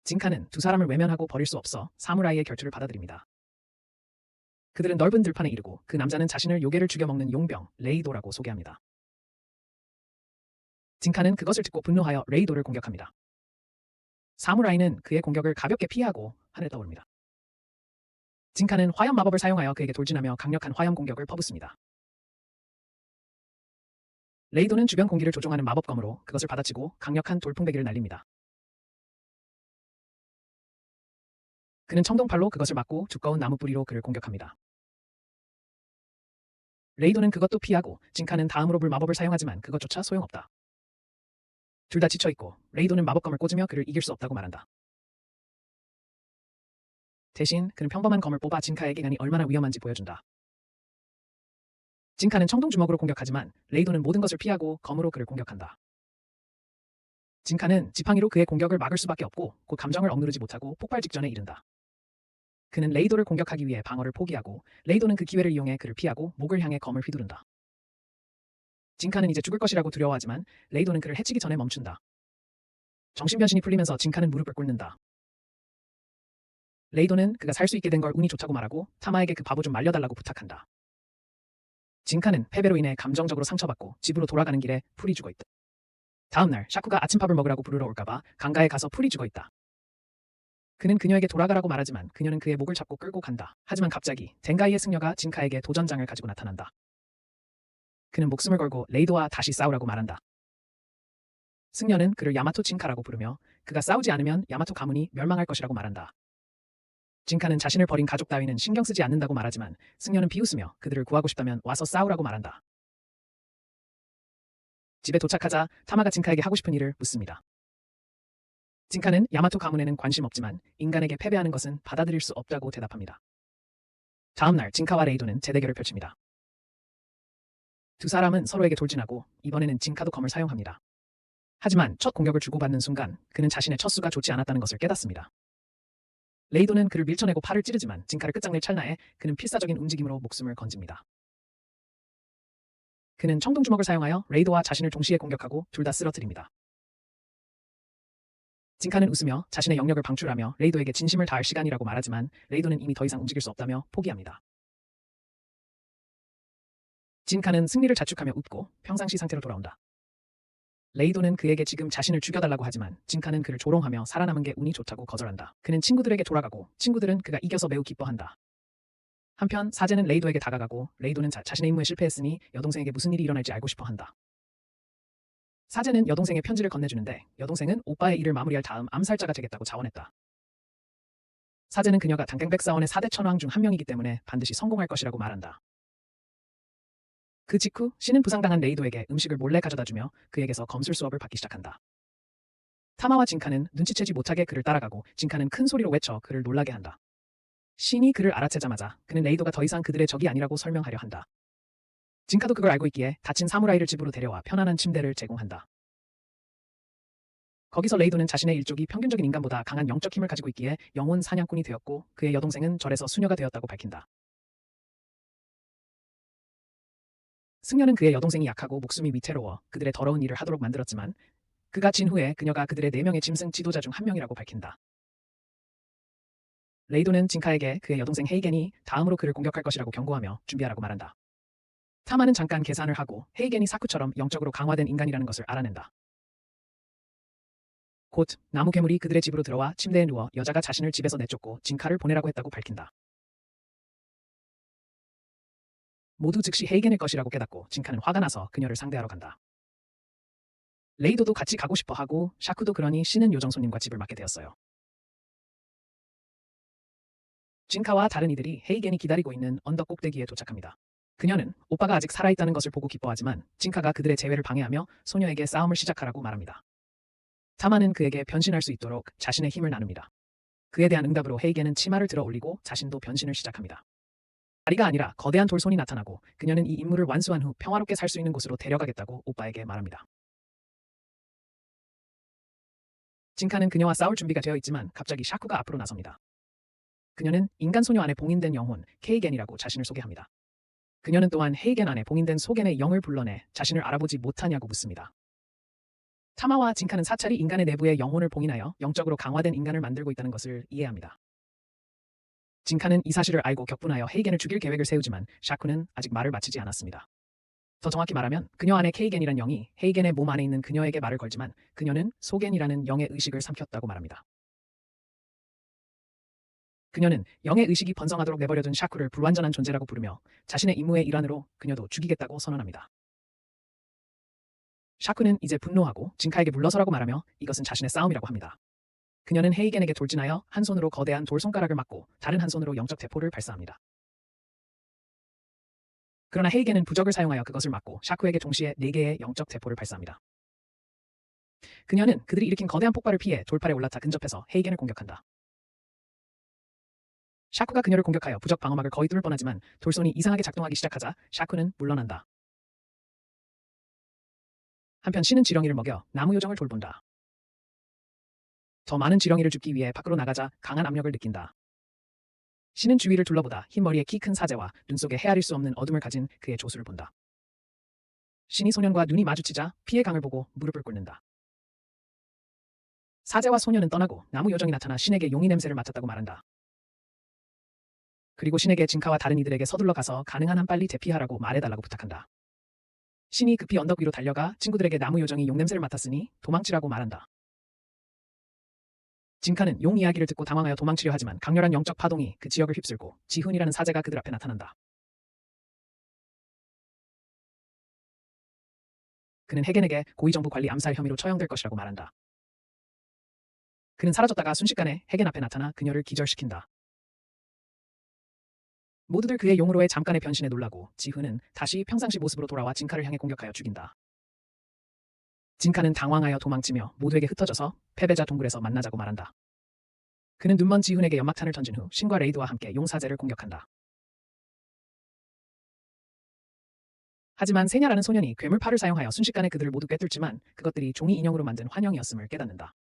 진카는 두 사람을 외면하고 버릴 수 없어 사무라이의 결투를 받아들입니다. 그들은 넓은 들판에 이르고 그 남자는 자신을 요괴를 죽여먹는 용병 레이도라고 소개합니다. 진카는 그것을 듣고 분노하여 레이도를 공격합니다. 사무라이는 그의 공격을 가볍게 피하고 하늘에 떠오릅니다. 진카는 화염 마법을 사용하여 그에게 돌진하며 강력한 화염 공격을 퍼붓습니다. 레이도는 주변 공기를 조종하는 마법검으로 그것을 받아치고 강력한 돌풍배기를 날립니다. 그는 청동팔로 그것을 막고 두꺼운 나무 뿌리로 그를 공격합니다. 레이도는 그것도 피하고 진카는 다음으로 불 마법을 사용하지만 그것조차 소용없다. 둘 다 지쳐있고 레이도는 마법검을 꽂으며 그를 이길 수 없다고 말한다. 대신 그는 평범한 검을 뽑아 진카에게 기간이 얼마나 위험한지 보여준다. 진카는 청동 주먹으로 공격하지만 레이도는 모든 것을 피하고 검으로 그를 공격한다. 진카는 지팡이로 그의 공격을 막을 수밖에 없고 곧 감정을 억누르지 못하고 폭발 직전에 이른다. 그는 레이도를 공격하기 위해 방어를 포기하고 레이도는 그 기회를 이용해 그를 피하고 목을 향해 검을 휘두른다. 진카는 이제 죽을 것이라고 두려워하지만 레이도는 그를 해치기 전에 멈춘다. 정신변신이 풀리면서 진카는 무릎을 꿇는다. 레이도는 그가 살 수 있게 된 걸 운이 좋다고 말하고 타마에게 그 바보 좀 말려달라고 부탁한다. 진카는 패배로 인해 감정적으로 상처받고 집으로 돌아가는 길에 풀이 죽어 있다. 다음날 샤쿠가 아침밥을 먹으라고 부르러 올까봐 강가에 가서 풀이 죽어있다. 그는 그녀에게 돌아가라고 말하지만 그녀는 그의 목을 잡고 끌고 간다. 하지만 갑자기 덴가이의 승려가 진카에게 도전장을 가지고 나타난다. 그는 목숨을 걸고 레이도와 다시 싸우라고 말한다. 승려는 그를 야마토 진카라고 부르며 그가 싸우지 않으면 야마토 가문이 멸망할 것이라고 말한다. 진카는 자신을 버린 가족 따위는 신경 쓰지 않는다고 말하지만 승려는 비웃으며 그들을 구하고 싶다면 와서 싸우라고 말한다. 집에 도착하자 타마가 진카에게 하고 싶은 일을 묻습니다. 진카는 야마토 가문에는 관심 없지만 인간에게 패배하는 것은 받아들일 수 없다고 대답합니다. 다음날 진카와 레이도는 재대결을 펼칩니다. 두 사람은 서로에게 돌진하고 이번에는 진카도 검을 사용합니다. 하지만 첫 공격을 주고받는 순간 그는 자신의 첫 수가 좋지 않았다는 것을 깨닫습니다. 레이도는 그를 밀쳐내고 팔을 찌르지만 진카를 끝장낼 찰나에 그는 필사적인 움직임으로 목숨을 건집니다. 그는 청동주먹을 사용하여 레이도와 자신을 동시에 공격하고 둘 다 쓰러뜨립니다. 진카는 웃으며 자신의 영역을 방출하며 레이도에게 진심을 다할 시간이라고 말하지만 레이도는 이미 더 이상 움직일 수 없다며 포기합니다. 진카는 승리를 자축하며 웃고 평상시 상태로 돌아온다. 레이도는 그에게 지금 자신을 죽여달라고 하지만 진카는 그를 조롱하며 살아남은 게 운이 좋다고 거절한다. 그는 친구들에게 돌아가고 친구들은 그가 이겨서 매우 기뻐한다. 한편 사제는 레이도에게 다가가고 레이도는 자신의 임무에 실패했으니 여동생에게 무슨 일이 일어날지 알고 싶어 한다. 사제는 여동생의 편지를 건네주는데 여동생은 오빠의 일을 마무리할 다음 암살자가 되겠다고 자원했다. 사제는 그녀가 당갱백사원의 4대 천왕 중 한 명이기 때문에 반드시 성공할 것이라고 말한다. 그 직후 신은 부상당한 레이도에게 음식을 몰래 가져다주며 그에게서 검술 수업을 받기 시작한다. 타마와 진카는 눈치채지 못하게 그를 따라가고 진카는 큰 소리로 외쳐 그를 놀라게 한다. 신이 그를 알아채자마자 그는 레이도가 더 이상 그들의 적이 아니라고 설명하려 한다. 진카도 그걸 알고 있기에 다친 사무라이를 집으로 데려와 편안한 침대를 제공한다. 거기서 레이도는 자신의 일족이 평균적인 인간보다 강한 영적 힘을 가지고 있기에 영혼 사냥꾼이 되었고 그의 여동생은 절에서 수녀가 되었다고 밝힌다. 승려는 그의 여동생이 약하고 목숨이 위태로워 그들의 더러운 일을 하도록 만들었지만 그가 진 후에 그녀가 그들의 4명의 짐승 지도자 중 한 명이라고 밝힌다. 레이도는 진카에게 그의 여동생 헤이겐이 다음으로 그를 공격할 것이라고 경고하며 준비하라고 말한다. 타마는 잠깐 계산을 하고 헤이겐이 사쿠처럼 영적으로 강화된 인간이라는 것을 알아낸다. 곧 나무 괴물이 그들의 집으로 들어와 침대에 누워 여자가 자신을 집에서 내쫓고 진카를 보내라고 했다고 밝힌다. 모두 즉시 헤이겐일 것이라고 깨닫고 진카는 화가 나서 그녀를 상대하러 간다. 레이도도 같이 가고 싶어 하고 샤쿠도 그러니 신은 요정 손님과 집을 맡게 되었어요. 진카와 다른 이들이 헤이겐이 기다리고 있는 언덕 꼭대기에 도착합니다. 그녀는 오빠가 아직 살아있다는 것을 보고 기뻐하지만 진카가 그들의 재회를 방해하며 소녀에게 싸움을 시작하라고 말합니다. 타마는 그에게 변신할 수 있도록 자신의 힘을 나눕니다. 그에 대한 응답으로 헤이겐은 치마를 들어 올리고 자신도 변신을 시작합니다. 다리가 아니라 거대한 돌손이 나타나고 그녀는 이 임무를 완수한 후 평화롭게 살 수 있는 곳으로 데려가겠다고 오빠에게 말합니다. 진카는 그녀와 싸울 준비가 되어 있지만 갑자기 샤쿠가 앞으로 나섭니다. 그녀는 인간 소녀 안에 봉인된 영혼 케이겐이라고 자신을 소개합니다. 그녀는 또한 헤이겐 안에 봉인된 소겐의 영을 불러내 자신을 알아보지 못하냐고 묻습니다. 타마와 진카는 사찰이 인간의 내부에 영혼을 봉인하여 영적으로 강화된 인간을 만들고 있다는 것을 이해합니다. 진카는 이 사실을 알고 격분하여 헤이겐을 죽일 계획을 세우지만 샤쿠는 아직 말을 마치지 않았습니다. 더 정확히 말하면 그녀 안에 케이겐이란 영이 헤이겐의 몸 안에 있는 그녀에게 말을 걸지만 그녀는 소겐이라는 영의 의식을 삼켰다고 말합니다. 그녀는 영의 의식이 번성하도록 내버려둔 샤쿠를 불완전한 존재라고 부르며 자신의 임무의 일환으로 그녀도 죽이겠다고 선언합니다. 샤쿠는 이제 분노하고 진카에게 물러서라고 말하며 이것은 자신의 싸움이라고 합니다. 그녀는 헤이겐에게 돌진하여 한 손으로 거대한 돌손가락을 맞고 다른 한 손으로 영적 대포를 발사합니다. 그러나 헤이겐은 부적을 사용하여 그것을 막고 샤쿠에게 동시에 4개의 영적 대포를 발사합니다. 그녀는 그들이 일으킨 거대한 폭발을 피해 돌팔에 올라타 근접해서 헤이겐을 공격한다. 샤쿠가 그녀를 공격하여 부적 방어막을 거의 뚫을 뻔하지만 돌손이 이상하게 작동하기 시작하자 샤쿠는 물러난다. 한편 신은 지렁이를 먹여 나무 요정을 돌본다. 더 많은 지렁이를 줍기 위해 밖으로 나가자 강한 압력을 느낀다. 신은 주위를 둘러보다 흰머리에 키 큰 사제와 눈 속에 헤아릴 수 없는 어둠을 가진 그의 조수를 본다. 신이 소년과 눈이 마주치자 피의 강을 보고 무릎을 꿇는다. 사제와 소년은 떠나고 나무 요정이 나타나 신에게 용이 냄새를 맡았다고 말한다. 그리고 신에게 진카와 다른 이들에게 서둘러 가서 가능한 한 빨리 대피하라고 말해달라고 부탁한다. 신이 급히 언덕 위로 달려가 친구들에게 나무 요정이 용 냄새를 맡았으니 도망치라고 말한다. 진카는 용 이야기를 듣고 당황하여 도망치려 하지만 강렬한 영적 파동이 그 지역을 휩쓸고 지훈이라는 사제가 그들 앞에 나타난다. 그는 해겐에게 고위정부 관리 암살 혐의로 처형될 것이라고 말한다. 그는 사라졌다가 순식간에 해겐 앞에 나타나 그녀를 기절시킨다. 모두들 그의 용으로의 잠깐의 변신에 놀라고 지훈은 다시 평상시 모습으로 돌아와 진카를 향해 공격하여 죽인다. 진카는 당황하여 도망치며 모두에게 흩어져서 패배자 동굴에서 만나자고 말한다. 그는 눈먼 지훈에게 연막탄을 던진 후 신과 레이드와 함께 용사제를 공격한다. 하지만 세냐라는 소년이 괴물팔을 사용하여 순식간에 그들을 모두 꿰뚫지만 그것들이 종이 인형으로 만든 환영이었음을 깨닫는다.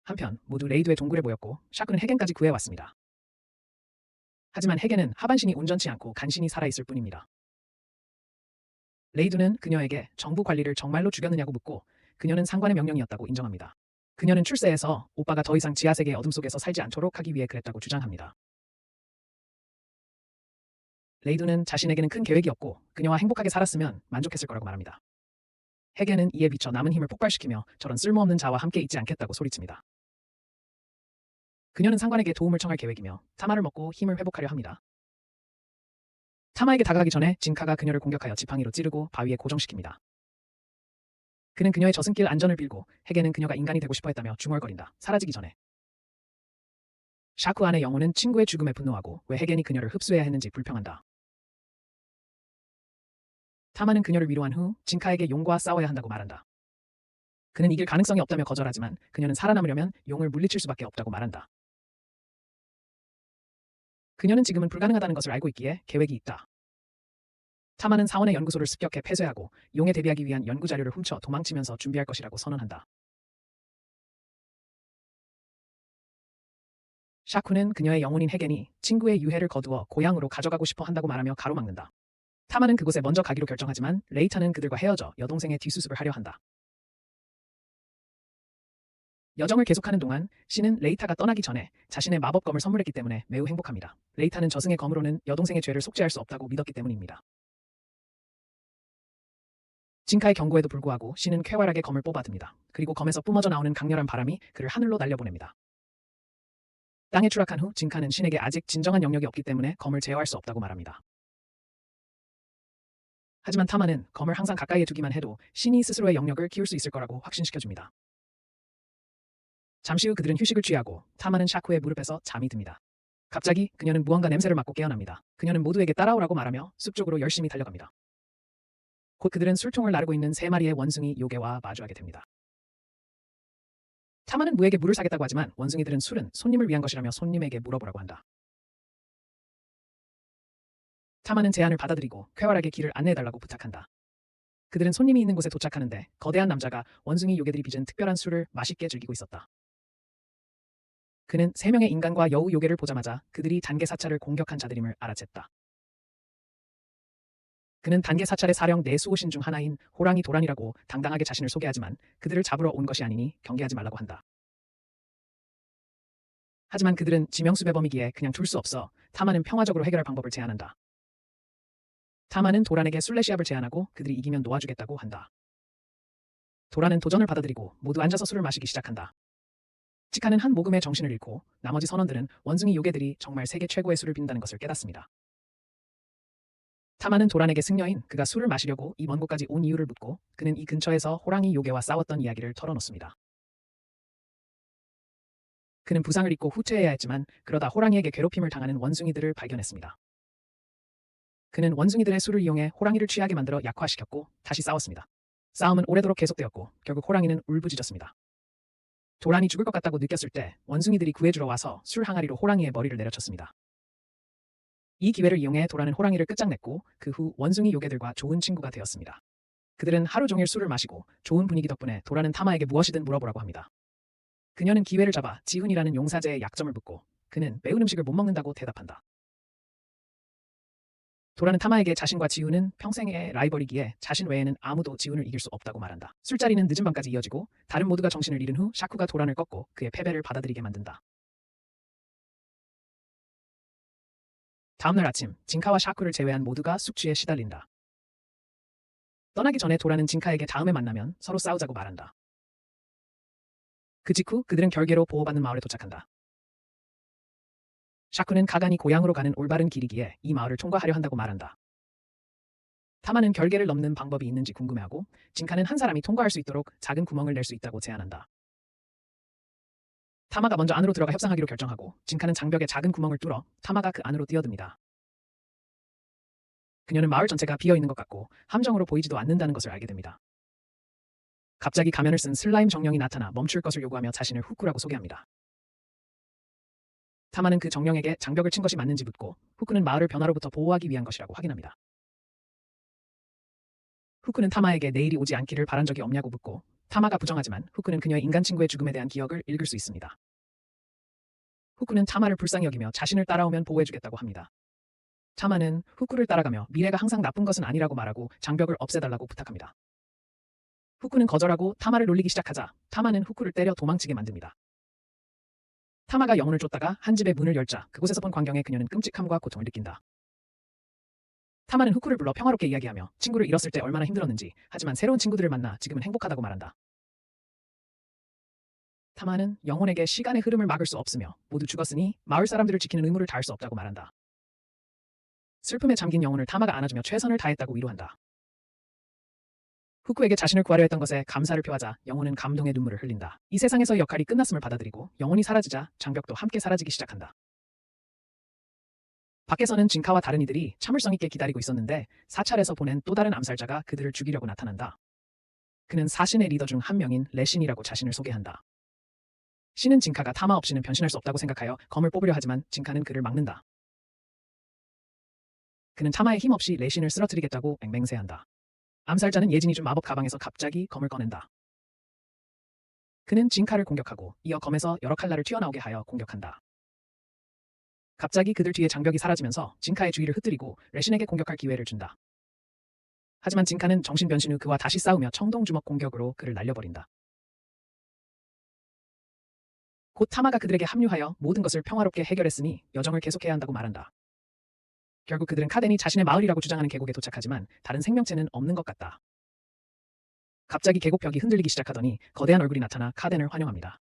한편 모두 레이드의 동굴에 모였고 샤크는 해겐까지 구해왔습니다. 하지만 해겐은 하반신이 온전치 않고 간신히 살아있을 뿐입니다. 레이드는 그녀에게 정부 관리를 정말로 죽였느냐고 묻고 그녀는 상관의 명령이었다고 인정합니다. 그녀는 출세해서 오빠가 더 이상 지하세계의 어둠 속에서 살지 않도록 하기 위해 그랬다고 주장합니다. 레이드는 자신에게는 큰 계획이 없고 그녀와 행복하게 살았으면 만족했을 거라고 말합니다. 해겐은 이에 미쳐 남은 힘을 폭발시키며 저런 쓸모없는 자와 함께 있지 않겠다고 소리칩니다. 그녀는 상관에게 도움을 청할 계획이며 타마를 먹고 힘을 회복하려 합니다. 타마에게 다가가기 전에 진카가 그녀를 공격하여 지팡이로 찌르고 바위에 고정시킵니다. 그는 그녀의 저승길 안전을 빌고 해겐은 그녀가 인간이 되고 싶어 했다며 중얼거린다. 사라지기 전에. 샤크 안의 영혼은 친구의 죽음에 분노하고 왜 해겐이 그녀를 흡수해야 했는지 불평한다. 타마는 그녀를 위로한 후 진카에게 용과 싸워야 한다고 말한다. 그는 이길 가능성이 없다며 거절하지만 그녀는 살아남으려면 용을 물리칠 수밖에 없다고 말한다. 그녀는 지금은 불가능하다는 것을 알고 있기에 계획이 있다. 타마는 사원의 연구소를 습격해 폐쇄하고 용에 대비하기 위한 연구 자료를 훔쳐 도망치면서 준비할 것이라고 선언한다. 샤쿠는 그녀의 영혼인 해겐이 친구의 유해를 거두어 고향으로 가져가고 싶어 한다고 말하며 가로막는다. 타마는 그곳에 먼저 가기로 결정하지만 레이타는 그들과 헤어져 여동생의 뒷수습을 하려 한다. 여정을 계속하는 동안 신은 레이타가 떠나기 전에 자신의 마법검을 선물했기 때문에 매우 행복합니다. 레이타는 저승의 검으로는 여동생의 죄를 속죄할 수 없다고 믿었기 때문입니다. 진카의 경고에도 불구하고 신은 쾌활하게 검을 뽑아듭니다. 그리고 검에서 뿜어져 나오는 강렬한 바람이 그를 하늘로 날려보냅니다. 땅에 추락한 후 진카는 신에게 아직 진정한 영역이 없기 때문에 검을 제어할 수 없다고 말합니다. 하지만 타마는 검을 항상 가까이에 두기만 해도 신이 스스로의 영역을 키울 수 있을 거라고 확신시켜줍니다. 잠시 후 그들은 휴식을 취하고 타마는 샤쿠의 무릎에서 잠이 듭니다. 갑자기 그녀는 무언가 냄새를 맡고 깨어납니다. 그녀는 모두에게 따라오라고 말하며 숲 쪽으로 열심히 달려갑니다. 곧 그들은 술통을 나르고 있는 3마리의 원숭이 요괴와 마주하게 됩니다. 타마는 무에게 물을 사겠다고 하지만 원숭이들은 술은 손님을 위한 것이라며 손님에게 물어보라고 한다. 타마는 제안을 받아들이고 쾌활하게 길을 안내해달라고 부탁한다. 그들은 손님이 있는 곳에 도착하는데 거대한 남자가 원숭이 요괴들이 빚은 특별한 술을 맛있게 즐기고 있었다. 그는 3명의 인간과 여우 요괴를 보자마자 그들이 단계 사찰을 공격한 자들임을 알아챘다. 그는 단계 사찰의 사령 4수호신 중 하나인 호랑이 도란이라고 당당하게 자신을 소개하지만 그들을 잡으러 온 것이 아니니 경계하지 말라고 한다. 하지만 그들은 지명수배범이기에 그냥 둘 수 없어 타마는 평화적으로 해결할 방법을 제안한다. 타마는 도란에게 술래 시합을 제안하고 그들이 이기면 놓아주겠다고 한다. 도란은 도전을 받아들이고 모두 앉아서 술을 마시기 시작한다. 치카는 한 모금에 정신을 잃고 나머지 선원들은 원숭이 요괴들이 정말 세계 최고의 술을 빈다는 것을 깨닫습니다. 타마는 도란에게 승려인 그가 술을 마시려고 이 먼 곳까지 온 이유를 묻고 그는 이 근처에서 호랑이 요괴와 싸웠던 이야기를 털어놓습니다. 그는 부상을 입고 후퇴해야 했지만 그러다 호랑이에게 괴롭힘을 당하는 원숭이들을 발견했습니다. 그는 원숭이들의 술을 이용해 호랑이를 취하게 만들어 약화시켰고 다시 싸웠습니다. 싸움은 오래도록 계속되었고 결국 호랑이는 울부짖었습니다. 도란이 죽을 것 같다고 느꼈을 때 원숭이들이 구해주러 와서 술 항아리로 호랑이의 머리를 내려쳤습니다. 이 기회를 이용해 도란은 호랑이를 끝장냈고 그 후 원숭이 요괴들과 좋은 친구가 되었습니다. 그들은 하루 종일 술을 마시고 좋은 분위기 덕분에 도란은 타마에게 무엇이든 물어보라고 합니다. 그녀는 기회를 잡아 지훈이라는 용사제의 약점을 묻고 그는 매운 음식을 못 먹는다고 대답한다. 도란은 타마에게 자신과 지훈은 평생의 라이벌이기에 자신 외에는 아무도 지훈을 이길 수 없다고 말한다. 술자리는 늦은 밤까지 이어지고 다른 모두가 정신을 잃은 후 샤쿠가 도란을 꺾고 그의 패배를 받아들이게 만든다. 다음날 아침, 진카와 샤쿠를 제외한 모두가 숙취에 시달린다. 떠나기 전에 도라는 진카에게 다음에 만나면 서로 싸우자고 말한다. 그 직후 그들은 결계로 보호받는 마을에 도착한다. 샤쿠는 가간이 고향으로 가는 올바른 길이기에 이 마을을 통과하려 한다고 말한다. 타마는 결계를 넘는 방법이 있는지 궁금해하고 진카는 한 사람이 통과할 수 있도록 작은 구멍을 낼 수 있다고 제안한다. 타마가 먼저 안으로 들어가 협상하기로 결정하고 진카는 장벽에 작은 구멍을 뚫어 타마가 그 안으로 뛰어듭니다. 그녀는 마을 전체가 비어있는 것 같고 함정으로 보이지도 않는다는 것을 알게 됩니다. 갑자기 가면을 쓴 슬라임 정령이 나타나 멈출 것을 요구하며 자신을 후쿠라고 소개합니다. 타마는 그 정령에게 장벽을 친 것이 맞는지 묻고 후쿠는 마을을 변화로부터 보호하기 위한 것이라고 확인합니다. 후쿠는 타마에게 내일이 오지 않기를 바란 적이 없냐고 묻고 타마가 부정하지만 후쿠는 그녀의 인간 친구의 죽음에 대한 기억을 읽을 수 있습니다. 후쿠는 타마를 불쌍히 여기며 자신을 따라오면 보호해주겠다고 합니다. 타마는 후쿠를 따라가며 미래가 항상 나쁜 것은 아니라고 말하고 장벽을 없애달라고 부탁합니다. 후쿠는 거절하고 타마를 놀리기 시작하자 타마는 후쿠를 때려 도망치게 만듭니다. 타마가 영혼을 쫓다가 한 집의 문을 열자 그곳에서 본 광경에 그녀는 끔찍함과 고통을 느낀다. 타마는 후쿠를 불러 평화롭게 이야기하며 친구를 잃었을 때 얼마나 힘들었는지 하지만 새로운 친구들을 만나 지금은 행복하다고 말한다. 타마는 영혼에게 시간의 흐름을 막을 수 없으며 모두 죽었으니 마을 사람들을 지키는 의무를 다할 수 없다고 말한다. 슬픔에 잠긴 영혼을 타마가 안아주며 최선을 다했다고 위로한다. 후쿠에게 자신을 구하려 했던 것에 감사를 표하자 영혼은 감동의 눈물을 흘린다. 이 세상에서의 역할이 끝났음을 받아들이고 영혼이 사라지자 장벽도 함께 사라지기 시작한다. 밖에서는 진카와 다른 이들이 참을성 있게 기다리고 있었는데 사찰에서 보낸 또 다른 암살자가 그들을 죽이려고 나타난다. 그는 사신의 리더 중 한 명인 레신이라고 자신을 소개한다. 신은 진카가 타마 없이는 변신할 수 없다고 생각하여 검을 뽑으려 하지만 진카는 그를 막는다. 그는 타마의 힘 없이 레신을 쓰러뜨리겠다고 맹세한다. 암살자는 예진이 준 마법 가방에서 갑자기 검을 꺼낸다. 그는 진카를 공격하고 이어 검에서 여러 칼날을 튀어나오게 하여 공격한다. 갑자기 그들 뒤에 장벽이 사라지면서 진카의 주위를 흩뜨리고 레신에게 공격할 기회를 준다. 하지만 진카는 정신 변신 후 그와 다시 싸우며 청동 주먹 공격으로 그를 날려버린다. 곧 타마가 그들에게 합류하여 모든 것을 평화롭게 해결했으니 여정을 계속해야 한다고 말한다. 결국 그들은 카덴이 자신의 마을이라고 주장하는 계곡에 도착하지만 다른 생명체는 없는 것 같다. 갑자기 계곡벽이 흔들리기 시작하더니 거대한 얼굴이 나타나 카덴을 환영합니다.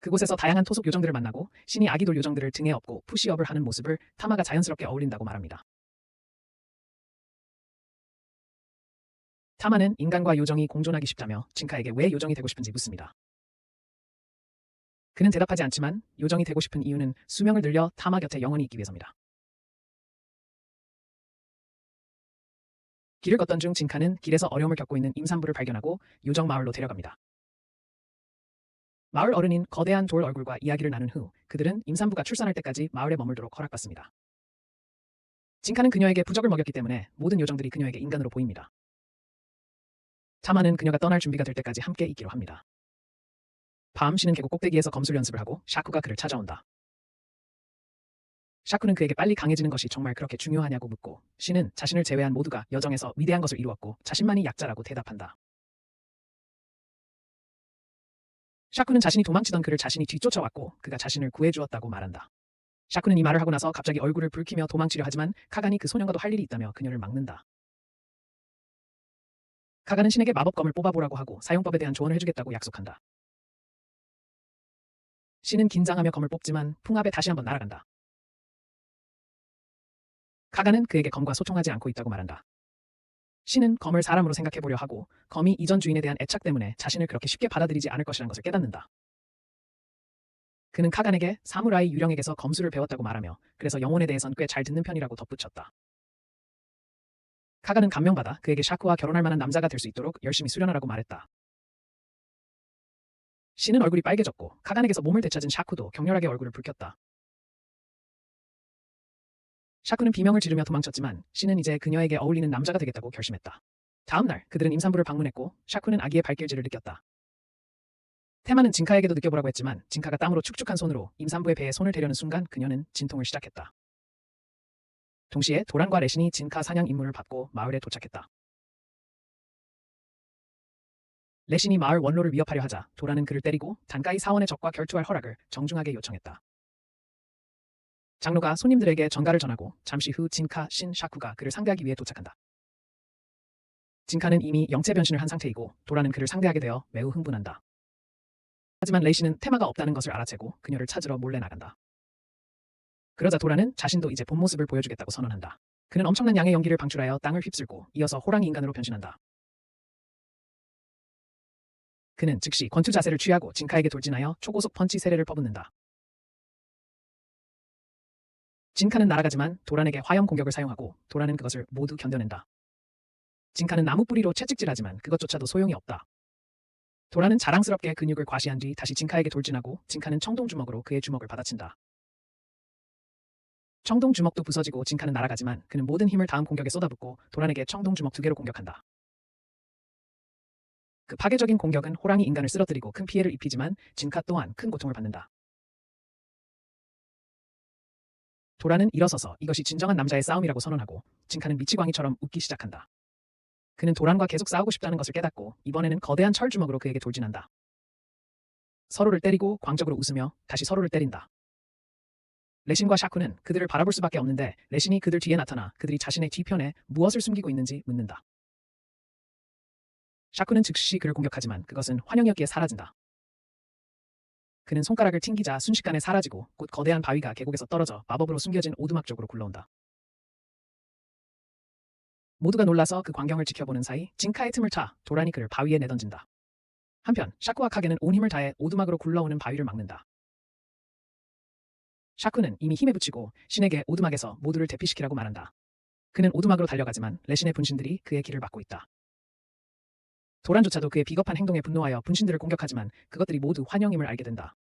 그곳에서 다양한 토속 요정들을 만나고 신이 아기돌 요정들을 등에 업고 푸시업을 하는 모습을 타마가 자연스럽게 어울린다고 말합니다. 타마는 인간과 요정이 공존하기 쉽다며 진카에게 왜 요정이 되고 싶은지 묻습니다. 그는 대답하지 않지만 요정이 되고 싶은 이유는 수명을 늘려 타마 곁에 영원히 있기 위해서입니다. 길을 걷던 중 진카는 길에서 어려움을 겪고 있는 임산부를 발견하고 요정 마을로 데려갑니다. 마을 어른인 거대한 돌 얼굴과 이야기를 나눈 후 그들은 임산부가 출산할 때까지 마을에 머물도록 허락받습니다. 진카는 그녀에게 부적을 먹였기 때문에 모든 요정들이 그녀에게 인간으로 보입니다. 타마는 그녀가 떠날 준비가 될 때까지 함께 있기로 합니다. 밤 신은 계곡 꼭대기에서 검술 연습을 하고 샤쿠가 그를 찾아온다. 샤쿠는 그에게 빨리 강해지는 것이 정말 그렇게 중요하냐고 묻고 신은 자신을 제외한 모두가 여정에서 위대한 것을 이루었고 자신만이 약자라고 대답한다. 샤쿠는 자신이 도망치던 그를 자신이 뒤쫓아왔고 그가 자신을 구해주었다고 말한다. 샤쿠는 이 말을 하고 나서 갑자기 얼굴을 붉히며 도망치려 하지만 카간이 그 소년과도 할 일이 있다며 그녀를 막는다. 카간은 신에게 마법검을 뽑아보라고 하고 사용법에 대한 조언을 해주겠다고 약속한다. 신은 긴장하며 검을 뽑지만 풍압에 다시 한번 날아간다. 카간은 그에게 검과 소통하지 않고 있다고 말한다. 신은 검을 사람으로 생각해보려 하고 검이 이전 주인에 대한 애착 때문에 자신을 그렇게 쉽게 받아들이지 않을 것이라는 것을 깨닫는다. 그는 카간에게 사무라이 유령에게서 검술을 배웠다고 말하며 그래서 영혼에 대해선 꽤 잘 듣는 편이라고 덧붙였다. 카간은 감명받아 그에게 샤쿠와 결혼할 만한 남자가 될 수 있도록 열심히 수련하라고 말했다. 신은 얼굴이 빨개졌고 카간에게서 몸을 되찾은 샤쿠도 격렬하게 얼굴을 붉혔다. 샤쿠는 비명을 지르며 도망쳤지만 신은 이제 그녀에게 어울리는 남자가 되겠다고 결심했다. 다음 날 그들은 임산부를 방문했고 샤쿠는 아기의 발길질을 느꼈다. 테마는 진카에게도 느껴보라고 했지만 진카가 땀으로 축축한 손으로 임산부의 배에 손을 대려는 순간 그녀는 진통을 시작했다. 동시에 도란과 레신이 진카 사냥 임무를 받고 마을에 도착했다. 레신이 마을 원로를 위협하려 하자 도란은 그를 때리고 단가이 사원의 적과 결투할 허락을 정중하게 요청했다. 장로가 손님들에게 전가를 전하고 잠시 후 진카, 신, 샤쿠가 그를 상대하기 위해 도착한다. 진카는 이미 영체 변신을 한 상태이고 도라는 그를 상대하게 되어 매우 흥분한다. 하지만 레이시는 테마가 없다는 것을 알아채고 그녀를 찾으러 몰래 나간다. 그러자 도라는 자신도 이제 본 모습을 보여주겠다고 선언한다. 그는 엄청난 양의 연기를 방출하여 땅을 휩쓸고 이어서 호랑이 인간으로 변신한다. 그는 즉시 권투 자세를 취하고 진카에게 돌진하여 초고속 펀치 세례를 퍼붓는다. 진카는 날아가지만 도란에게 화염 공격을 사용하고 도란은 그것을 모두 견뎌낸다. 진카는 나무 뿌리로 채찍질하지만 그것조차도 소용이 없다. 도란은 자랑스럽게 근육을 과시한 뒤 다시 진카에게 돌진하고 진카는 청동 주먹으로 그의 주먹을 받아친다. 청동 주먹도 부서지고 진카는 날아가지만 그는 모든 힘을 다음 공격에 쏟아붓고 도란에게 청동 주먹 2개로 공격한다. 그 파괴적인 공격은 호랑이 인간을 쓰러뜨리고 큰 피해를 입히지만 진카 또한 큰 고통을 받는다. 도란은 일어서서 이것이 진정한 남자의 싸움이라고 선언하고 진카는 미치광이처럼 웃기 시작한다. 그는 도란과 계속 싸우고 싶다는 것을 깨닫고 이번에는 거대한 철 주먹으로 그에게 돌진한다. 서로를 때리고 광적으로 웃으며 다시 서로를 때린다. 레신과 샤쿠는 그들을 바라볼 수밖에 없는데 레신이 그들 뒤에 나타나 그들이 자신의 뒤편에 무엇을 숨기고 있는지 묻는다. 샤쿠는 즉시 그를 공격하지만 그것은 환영이었기에 사라진다. 그는 손가락을 튕기자 순식간에 사라지고 곧 거대한 바위가 계곡에서 떨어져 마법으로 숨겨진 오두막 쪽으로 굴러온다. 모두가 놀라서 그 광경을 지켜보는 사이 진카의 틈을 타 도란이 그를 바위에 내던진다. 한편 샤쿠와 카게는 온 힘을 다해 오두막으로 굴러오는 바위를 막는다. 샤쿠는 이미 힘에 부치고 신에게 오두막에서 모두를 대피시키라고 말한다. 그는 오두막으로 달려가지만 레신의 분신들이 그의 길을 막고 있다. 도란조차도 그의 비겁한 행동에 분노하여 분신들을 공격하지만 그것들이 모두 환영임을 알게 된다.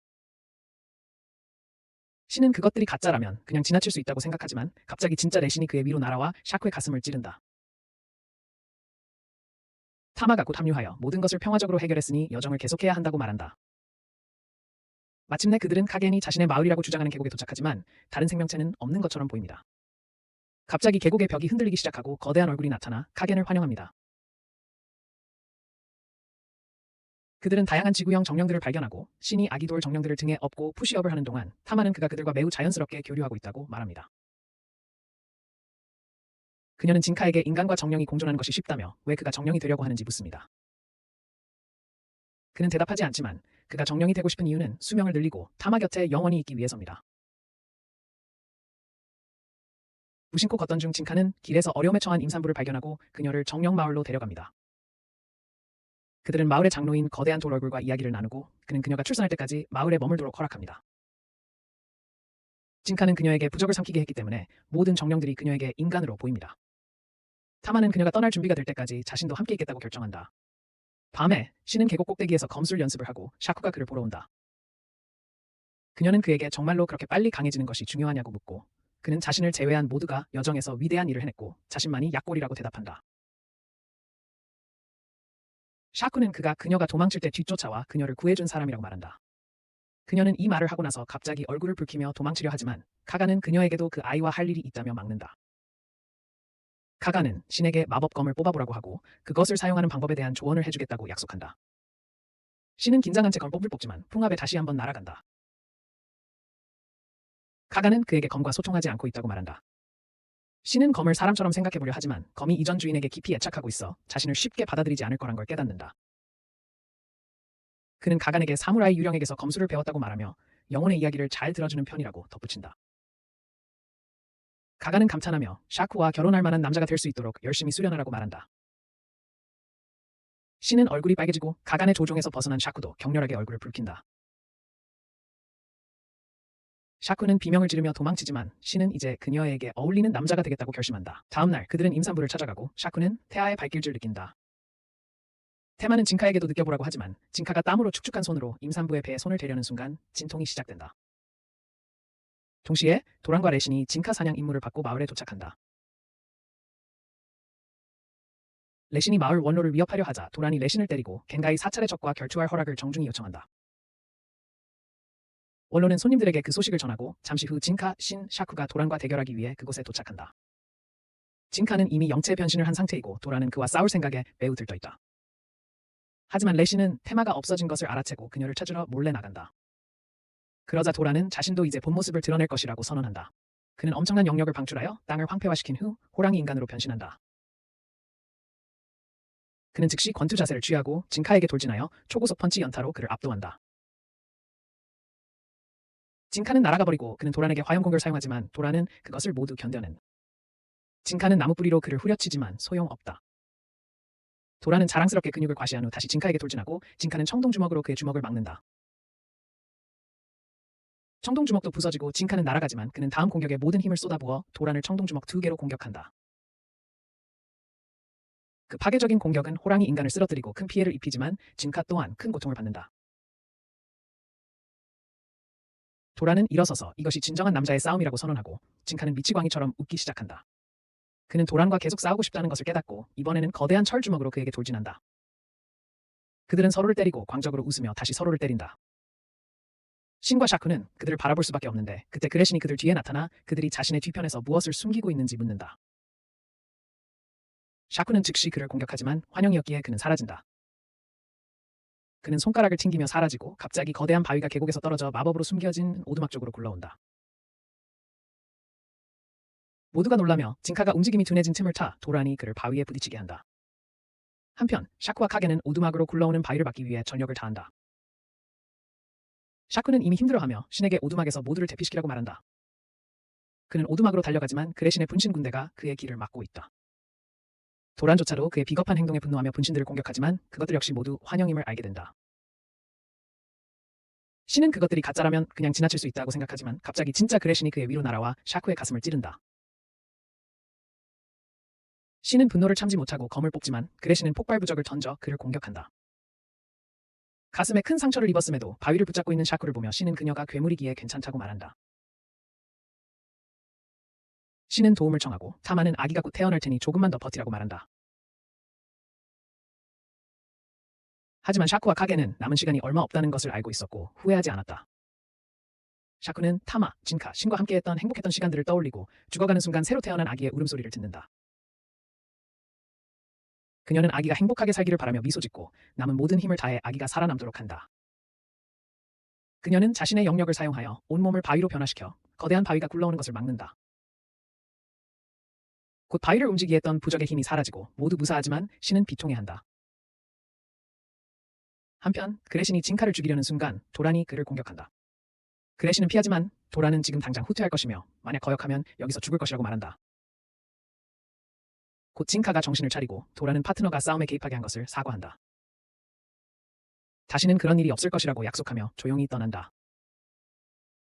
신은 그것들이 가짜라면 그냥 지나칠 수 있다고 생각하지만 갑자기 진짜 레신이 그의 위로 날아와 샤쿠의 가슴을 찌른다. 타마가 곧 합류하여 모든 것을 평화적으로 해결했으니 여정을 계속해야 한다고 말한다. 마침내 그들은 카겐이 자신의 마을이라고 주장하는 계곡에 도착하지만 다른 생명체는 없는 것처럼 보입니다. 갑자기 계곡의 벽이 흔들리기 시작하고 거대한 얼굴이 나타나 카겐을 환영합니다. 그들은 다양한 지구형 정령들을 발견하고 신이 아기돌 정령들을 등에 업고 푸시업을 하는 동안 타마는 그가 그들과 매우 자연스럽게 교류하고 있다고 말합니다. 그녀는 진카에게 인간과 정령이 공존하는 것이 쉽다며 왜 그가 정령이 되려고 하는지 묻습니다. 그는 대답하지 않지만 그가 정령이 되고 싶은 이유는 수명을 늘리고 타마 곁에 영원히 있기 위해서입니다. 무심코 걷던 중 진카는 길에서 어려움에 처한 임산부를 발견하고 그녀를 정령 마을로 데려갑니다. 그들은 마을의 장로인 거대한 돌 얼굴과 이야기를 나누고 그는 그녀가 출산할 때까지 마을에 머물도록 허락합니다. 진카는 그녀에게 부적을 삼키게 했기 때문에 모든 정령들이 그녀에게 인간으로 보입니다. 타마는 그녀가 떠날 준비가 될 때까지 자신도 함께 있겠다고 결정한다. 밤에 신은 계곡 꼭대기에서 검술 연습을 하고 샤쿠가 그를 보러 온다. 그녀는 그에게 정말로 그렇게 빨리 강해지는 것이 중요하냐고 묻고 그는 자신을 제외한 모두가 여정에서 위대한 일을 해냈고 자신만이 약골이라고 대답한다. 샤쿠는 그녀가 도망칠 때 뒤쫓아와 그녀를 구해준 사람이라고 말한다. 그녀는 이 말을 하고 나서 갑자기 얼굴을 붉히며 도망치려 하지만 카가는 그녀에게도 그 아이와 할 일이 있다며 막는다. 카가는 신에게 마법검을 뽑아보라고 하고 그것을 사용하는 방법에 대한 조언을 해주겠다고 약속한다. 신은 긴장한 채 검법을 뽑지만 풍압에 다시 한번 날아간다. 카가는 그에게 검과 소통하지 않고 있다고 말한다. 신은 검을 사람처럼 생각해보려 하지만 검이 이전 주인에게 깊이 애착하고 있어 자신을 쉽게 받아들이지 않을 거란 걸 깨닫는다. 그는 가간에게 사무라이 유령에게서 검술을 배웠다고 말하며 영혼의 이야기를 잘 들어주는 편이라고 덧붙인다. 가간은 감탄하며 샤쿠와 결혼할 만한 남자가 될 수 있도록 열심히 수련하라고 말한다. 신은 얼굴이 빨개지고 가간의 조종에서 벗어난 샤쿠도 격렬하게 얼굴을 붉힌다. 샤쿠는 비명을 지르며 도망치지만 신은 이제 그녀에게 어울리는 남자가 되겠다고 결심한다. 다음날 그들은 임산부를 찾아가고 샤쿠는 태아의 발길질을 느낀다. 테마는 진카에게도 느껴보라고 하지만 진카가 땀으로 축축한 손으로 임산부의 배에 손을 대려는 순간 진통이 시작된다. 동시에 도란과 레신이 진카 사냥 임무를 받고 마을에 도착한다. 레신이 마을 원로를 위협하려 하자 도란이 레신을 때리고 겐가이 사찰의 적과 결투할 허락을 정중히 요청한다. 원로는 손님들에게 그 소식을 전하고 잠시 후 진카, 신, 샤쿠가 도란과 대결하기 위해 그곳에 도착한다. 진카는 이미 영체 변신을 한 상태이고 도란은 그와 싸울 생각에 매우 들떠있다. 하지만 레신은 테마가 없어진 것을 알아채고 그녀를 찾으러 몰래 나간다. 그러자 도란은 자신도 이제 본 모습을 드러낼 것이라고 선언한다. 그는 엄청난 영역을 방출하여 땅을 황폐화시킨 후 호랑이 인간으로 변신한다. 그는 즉시 권투 자세를 취하고 징카에게 돌진하여 초고속 펀치 연타로 그를 압도한다. 징카는 날아가 버리고 그는 도란에게 화염 공격을 사용하지만 도란은 그것을 모두 견뎌낸. 징카는 나무 뿌리로 그를 후려치지만 소용없다. 도란은 자랑스럽게 근육을 과시한 후 다시 징카에게 돌진하고 징카는 청동 주먹으로 그의 주먹을 막는다. 청동 주먹도 부서지고 징카는 날아가지만 그는 다음 공격에 모든 힘을 쏟아부어 도란을 청동 주먹 2개로 공격한다. 그 파괴적인 공격은 호랑이 인간을 쓰러뜨리고 큰 피해를 입히지만 징카 또한 큰 고통을 받는다. 도란은 일어서서 이것이 진정한 남자의 싸움이라고 선언하고 징카는 미치광이처럼 웃기 시작한다. 그는 도란과 계속 싸우고 싶다는 것을 깨닫고 이번에는 거대한 철주먹으로 그에게 돌진한다. 그들은 서로를 때리고 광적으로 웃으며 다시 서로를 때린다. 신과 샤쿠는 그들을 바라볼 수밖에 없는데 그때 그레신이 그들 뒤에 나타나 그들이 자신의 뒤편에서 무엇을 숨기고 있는지 묻는다. 샤쿠는 즉시 그를 공격하지만 환영이었기에 그는 사라진다. 그는 손가락을 튕기며 사라지고 갑자기 거대한 바위가 계곡에서 떨어져 마법으로 숨겨진 오두막 쪽으로 굴러온다. 모두가 놀라며 징카가 움직임이 둔해진 틈을 타 도란이 그를 바위에 부딪히게 한다. 한편 샤쿠와 카게는 오두막으로 굴러오는 바위를 막기 위해 전력을 다한다. 샤쿠는 이미 힘들어하며 신에게 오두막에서 모두를 대피시키라고 말한다. 그는 오두막으로 달려가지만 그레신의 분신 군대가 그의 길을 막고 있다. 도란조차도 그의 비겁한 행동에 분노하며 분신들을 공격하지만 그것들 역시 모두 환영임을 알게 된다. 신은 그것들이 가짜라면 그냥 지나칠 수 있다고 생각하지만 갑자기 진짜 그레신이 그의 위로 날아와 샤쿠의 가슴을 찌른다. 신은 분노를 참지 못하고 검을 뽑지만 그레신은 폭발 부적을 던져 그를 공격한다. 가슴에 큰 상처를 입었음에도 바위를 붙잡고 있는 샤쿠를 보며 신은 그녀가 괴물이기에 괜찮다고 말한다. 신은 도움을 청하고 타마는 아기가 곧 태어날 테니 조금만 더 버티라고 말한다. 하지만 샤쿠와 카게는 남은 시간이 얼마 없다는 것을 알고 있었고 후회하지 않았다. 샤쿠는 타마, 진카, 신과 함께했던 행복했던 시간들을 떠올리고 죽어가는 순간 새로 태어난 아기의 울음소리를 듣는다. 그녀는 아기가 행복하게 살기를 바라며 미소 짓고 남은 모든 힘을 다해 아기가 살아남도록 한다. 그녀는 자신의 영역을 사용하여 온몸을 바위로 변화시켜 거대한 바위가 굴러오는 것을 막는다. 곧 바위를 움직이게 했던 부적의 힘이 사라지고 모두 무사하지만 신은 비통해한다. 한편 그레신이 징카를 죽이려는 순간 도란이 그를 공격한다. 그레신은 피하지만 도란은 지금 당장 후퇴할 것이며 만약 거역하면 여기서 죽을 것이라고 말한다. 곧 징카가 정신을 차리고 도란은 파트너가 싸움에 개입하게 한 것을 사과한다. 다시는 그런 일이 없을 것이라고 약속하며 조용히 떠난다.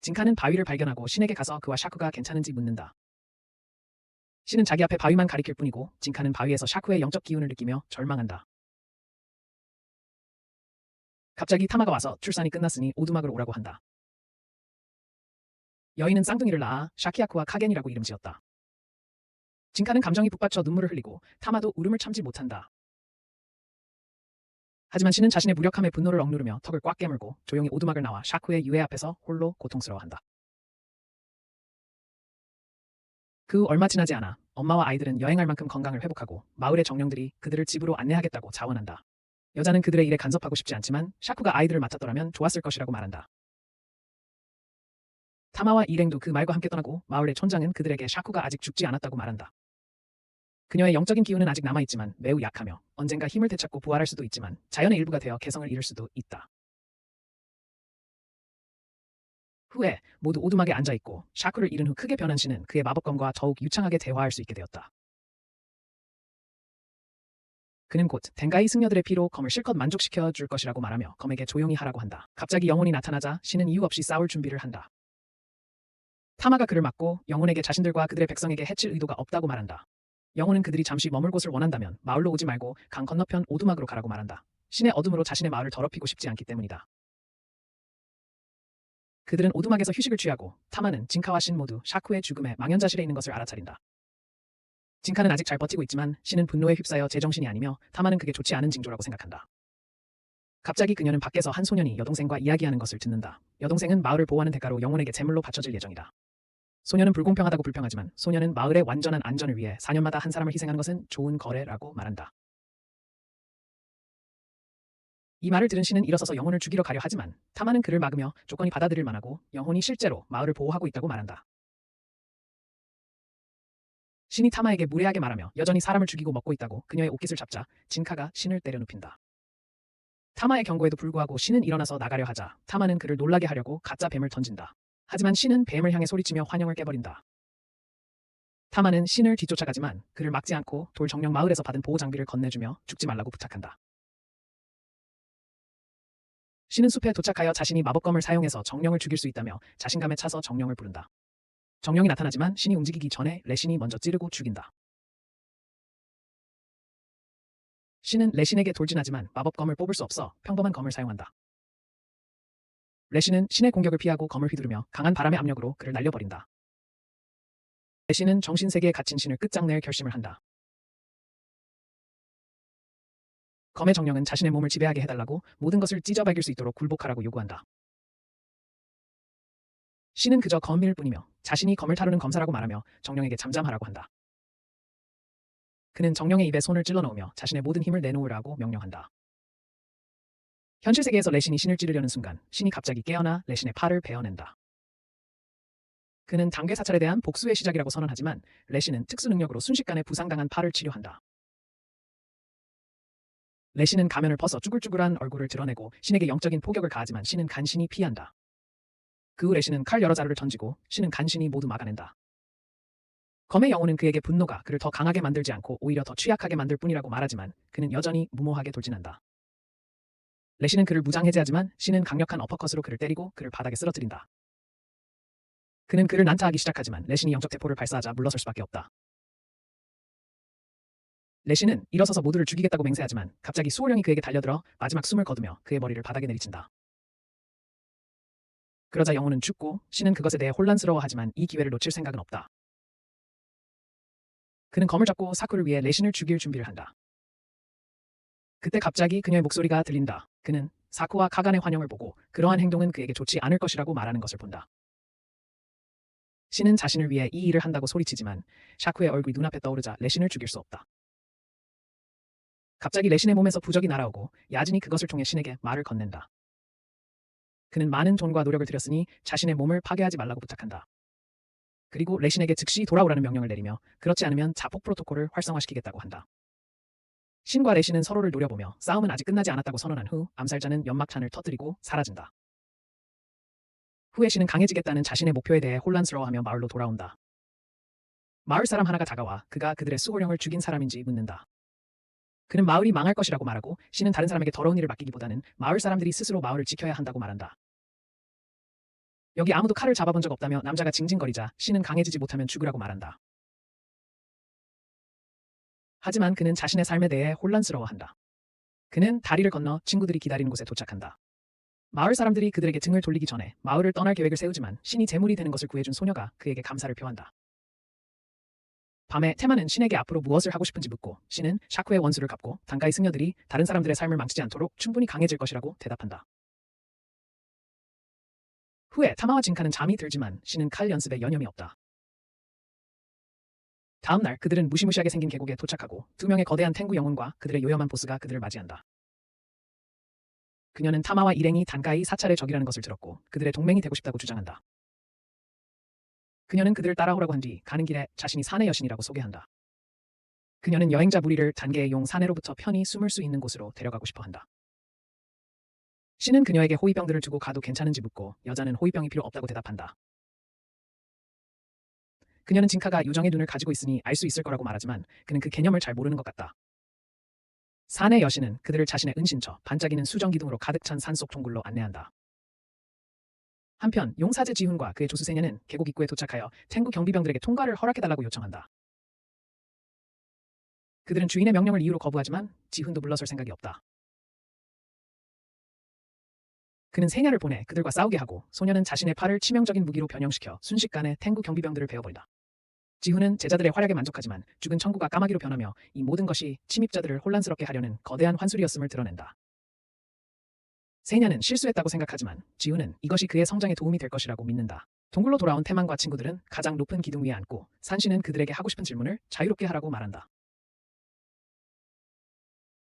징카는 바위를 발견하고 신에게 가서 그와 샤쿠가 괜찮은지 묻는다. 신은 자기 앞에 바위만 가리킬 뿐이고 징카는 바위에서 샤쿠의 영적 기운을 느끼며 절망한다. 갑자기 타마가 와서 출산이 끝났으니 오두막으로 오라고 한다. 여인은 쌍둥이를 낳아 샤키야쿠와 카겐이라고 이름 지었다. 징카는 감정이 북받쳐 눈물을 흘리고 타마도 울음을 참지 못한다. 하지만 신은 자신의 무력함에 분노를 억누르며 턱을 꽉 깨물고 조용히 오두막을 나와 샤쿠의 유해 앞에서 홀로 고통스러워한다. 그 후 얼마 지나지 않아 엄마와 아이들은 여행할 만큼 건강을 회복하고 마을의 정령들이 그들을 집으로 안내하겠다고 자원한다. 여자는 그들의 일에 간섭하고 싶지 않지만 샤쿠가 아이들을 맡았더라면 좋았을 것이라고 말한다. 타마와 일행도 그 말과 함께 떠나고 마을의 촌장은 그들에게 샤쿠가 아직 죽지 않았다고 말한다. 그녀의 영적인 기운은 아직 남아있지만 매우 약하며 언젠가 힘을 되찾고 부활할 수도 있지만 자연의 일부가 되어 개성을 잃을 수도 있다. 후에 모두 오두막에 앉아있고 샤쿠를 잃은 후 크게 변한 신은 그의 마법검과 더욱 유창하게 대화할 수 있게 되었다. 그는 곧 덴가이 승려들의 피로 검을 실컷 만족시켜 줄 것이라고 말하며 검에게 조용히 하라고 한다. 갑자기 영혼이 나타나자 신은 이유 없이 싸울 준비를 한다. 타마가 그를 막고 영혼에게 자신들과 그들의 백성에게 해칠 의도가 없다고 말한다. 영혼은 그들이 잠시 머물 곳을 원한다면 마을로 오지 말고 강 건너편 오두막으로 가라고 말한다. 신의 어둠으로 자신의 마을을 더럽히고 싶지 않기 때문이다. 그들은 오두막에서 휴식을 취하고 타마는 징카와 신 모두 샤쿠의 죽음에 망연자실해 있는 것을 알아차린다. 징카는 아직 잘 버티고 있지만 신은 분노에 휩싸여 제정신이 아니며 타마는 그게 좋지 않은 징조라고 생각한다. 갑자기 그녀는 밖에서 한 소년이 여동생과 이야기하는 것을 듣는다. 여동생은 마을을 보호하는 대가로 영혼에게 제물로 바쳐질 예정이다. 소년은 불공평하다고 불평하지만 소년은 마을의 완전한 안전을 위해 4년마다 한 사람을 희생하는 것은 좋은 거래라고 말한다. 이 말을 들은 신은 일어서서 영혼을 죽이러 가려 하지만 타마는 그를 막으며 조건이 받아들일 만하고 영혼이 실제로 마을을 보호하고 있다고 말한다. 신이 타마에게 무례하게 말하며 여전히 사람을 죽이고 먹고 있다고 그녀의 옷깃을 잡자 진카가 신을 때려눕힌다. 타마의 경고에도 불구하고 신은 일어나서 나가려 하자 타마는 그를 놀라게 하려고 가짜 뱀을 던진다. 하지만 신은 뱀을 향해 소리치며 환영을 깨버린다. 타마는 신을 뒤쫓아가지만 그를 막지 않고 돌 정령 마을에서 받은 보호 장비를 건네주며 죽지 말라고 부탁한다. 신은 숲에 도착하여 자신이 마법검을 사용해서 정령을 죽일 수 있다며 자신감에 차서 정령을 부른다. 정령이 나타나지만 신이 움직이기 전에 레신이 먼저 찌르고 죽인다. 신은 레신에게 돌진하지만 마법검을 뽑을 수 없어 평범한 검을 사용한다. 레신은 신의 공격을 피하고 검을 휘두르며 강한 바람의 압력으로 그를 날려버린다. 레신은 정신세계에 갇힌 신을 끝장낼 결심을 한다. 검의 정령은 자신의 몸을 지배하게 해달라고 모든 것을 찢어발길 수 있도록 굴복하라고 요구한다. 신은 그저 검일 뿐이며 자신이 검을 다루는 검사라고 말하며 정령에게 잠잠하라고 한다. 그는 정령의 입에 손을 찔러 넣으며 자신의 모든 힘을 내놓으라고 명령한다. 현실 세계에서 레신이 신을 찌르려는 순간 신이 갑자기 깨어나 레신의 팔을 베어낸다. 그는 단괴 사찰에 대한 복수의 시작이라고 선언하지만 레신은 특수 능력으로 순식간에 부상당한 팔을 치료한다. 레신은 가면을 벗어 쭈글쭈글한 얼굴을 드러내고 신에게 영적인 포격을 가하지만 신은 간신히 피한다. 그 후 레신은 칼 여러 자루를 던지고 신은 간신히 모두 막아낸다. 검의 영혼은 그에게 분노가 그를 더 강하게 만들지 않고 오히려 더 취약하게 만들 뿐이라고 말하지만 그는 여전히 무모하게 돌진한다. 레신은 그를 무장해제하지만 신은 강력한 어퍼컷으로 그를 때리고 그를 바닥에 쓰러뜨린다. 그는 그를 난타하기 시작하지만 레신이 영적 대포를 발사하자 물러설 수밖에 없다. 레신은 일어서서 모두를 죽이겠다고 맹세하지만 갑자기 수호령이 그에게 달려들어 마지막 숨을 거두며 그의 머리를 바닥에 내리친다. 그러자 영혼은 죽고 신은 그것에 대해 혼란스러워하지만 이 기회를 놓칠 생각은 없다. 그는 검을 잡고 사쿠를 위해 레신을 죽일 준비를 한다. 그때 갑자기 그녀의 목소리가 들린다. 그는 사쿠와 카간의 환영을 보고 그러한 행동은 그에게 좋지 않을 것이라고 말하는 것을 본다. 신은 자신을 위해 이 일을 한다고 소리치지만 샤쿠의 얼굴이 눈앞에 떠오르자 레신을 죽일 수 없다. 갑자기 레신의 몸에서 부적이 날아오고 야진이 그것을 통해 신에게 말을 건넨다. 그는 많은 돈과 노력을 들였으니 자신의 몸을 파괴하지 말라고 부탁한다. 그리고 레신에게 즉시 돌아오라는 명령을 내리며 그렇지 않으면 자폭 프로토콜을 활성화시키겠다고 한다. 신과 레신은 서로를 노려보며 싸움은 아직 끝나지 않았다고 선언한 후 암살자는 연막탄을 터뜨리고 사라진다. 후에 신은 강해지겠다는 자신의 목표에 대해 혼란스러워하며 마을로 돌아온다. 마을 사람 하나가 다가와 그가 그들의 수호령을 죽인 사람인지 묻는다. 그는 마을이 망할 것이라고 말하고 신은 다른 사람에게 더러운 일을 맡기기보다는 마을 사람들이 스스로 마을을 지켜야 한다고 말한다. 여기 아무도 칼을 잡아본 적 없다며 남자가 징징거리자 신은 강해지지 못하면 죽으라고 말한다. 하지만 그는 자신의 삶에 대해 혼란스러워한다. 그는 다리를 건너 친구들이 기다리는 곳에 도착한다. 마을 사람들이 그들에게 등을 돌리기 전에 마을을 떠날 계획을 세우지만 신이 제물이 되는 것을 구해준 소녀가 그에게 감사를 표한다. 밤에 테마는 신에게 앞으로 무엇을 하고 싶은지 묻고 신은 샤쿠의 원수를 갚고 단가의 승려들이 다른 사람들의 삶을 망치지 않도록 충분히 강해질 것이라고 대답한다. 후에 타마와 진카는 잠이 들지만 신은 칼 연습에 여념이 없다. 다음 날 그들은 무시무시하게 생긴 계곡에 도착하고 두 명의 거대한 탱구 영혼과 그들의 요염한 보스가 그들을 맞이한다. 그녀는 타마와 일행이 단가의 사찰의 적이라는 것을 들었고 그들의 동맹이 되고 싶다고 주장한다. 그녀는 그들을 따라오라고 한 뒤 가는 길에 자신이 사내 여신이라고 소개한다. 그녀는 여행자 무리를 단계의 용 사내로부터 편히 숨을 수 있는 곳으로 데려가고 싶어 한다. 신은 그녀에게 호위병들을 주고 가도 괜찮은지 묻고 여자는 호위병이 필요 없다고 대답한다. 그녀는 진카가 요정의 눈을 가지고 있으니 알 수 있을 거라고 말하지만 그는 그 개념을 잘 모르는 것 같다. 사내 여신은 그들을 자신의 은신처 반짝이는 수정 기둥으로 가득 찬 산속 동굴로 안내한다. 한편 용사제 지훈과 그의 조수세녀는 계곡 입구에 도착하여 탱구 경비병들에게 통과를 허락해달라고 요청한다. 그들은 주인의 명령을 이유로 거부하지만 지훈도 물러설 생각이 없다. 그는 세녀를 보내 그들과 싸우게 하고 소녀는 자신의 팔을 치명적인 무기로 변형시켜 순식간에 탱구 경비병들을 베어버린다. 지훈은 제자들의 활약에 만족하지만 죽은 청구가 까마귀로 변하며 이 모든 것이 침입자들을 혼란스럽게 하려는 거대한 환술이었음을 드러낸다. 세녀는 실수했다고 생각하지만 지훈은 이것이 그의 성장에 도움이 될 것이라고 믿는다. 동굴로 돌아온 태만과 친구들은 가장 높은 기둥 위에 앉고 산신은 그들에게 하고 싶은 질문을 자유롭게 하라고 말한다.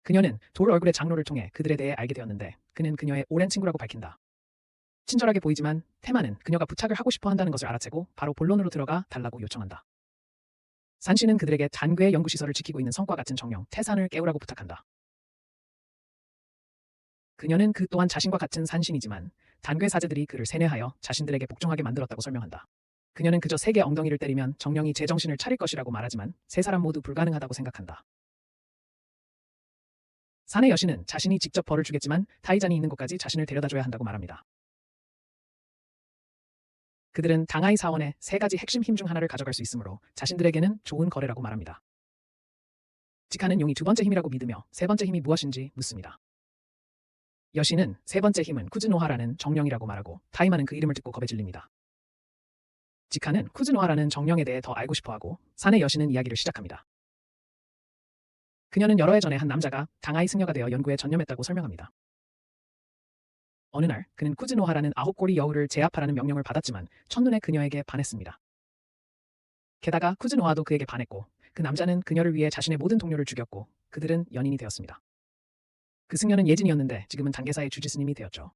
그녀는 돌 얼굴의 장로를 통해 그들에 대해 알게 되었는데 그는 그녀의 오랜 친구라고 밝힌다. 친절하게 보이지만 태만은 그녀가 부탁을 하고 싶어 한다는 것을 알아채고 바로 본론으로 들어가 달라고 요청한다. 산씨는 그들에게 단괴의 연구시설을 지키고 있는 성과 같은 정령 태산을 깨우라고 부탁한다. 그녀는 그 또한 자신과 같은 산신이지만 단괴 사제들이 그를 세뇌하여 자신들에게 복종하게 만들었다고 설명한다. 그녀는 그저 세게 엉덩이를 때리면 정령이 제정신을 차릴 것이라고 말하지만 세 사람 모두 불가능하다고 생각한다. 산의 여신은 자신이 직접 벌을 주겠지만 타이잔이 있는 곳까지 자신을 데려다줘야 한다고 말합니다. 그들은 당하이 사원의 세 가지 핵심 힘 중 하나를 가져갈 수 있으므로 자신들에게는 좋은 거래라고 말합니다. 지카는 용이 두 번째 힘이라고 믿으며 세 번째 힘이 무엇인지 묻습니다. 여신은 세 번째 힘은 쿠즈노하라는 정령이라고 말하고 타이마는 그 이름을 듣고 겁에 질립니다. 지카는 쿠즈노하라는 정령에 대해 더 알고 싶어하고 산의 여신은 이야기를 시작합니다. 그녀는 여러 해 전에 한 남자가 당하이 승려가 되어 연구에 전념했다고 설명합니다. 어느 날 그는 쿠즈노하라는 9꼬리 여우를 제압하라는 명령을 받았지만 첫눈에 그녀에게 반했습니다. 게다가 쿠즈노하도 그에게 반했고 그 남자는 그녀를 위해 자신의 모든 동료를 죽였고 그들은 연인이 되었습니다. 그 승려는 예진이었는데 지금은 단계사의 주지스님이 되었죠.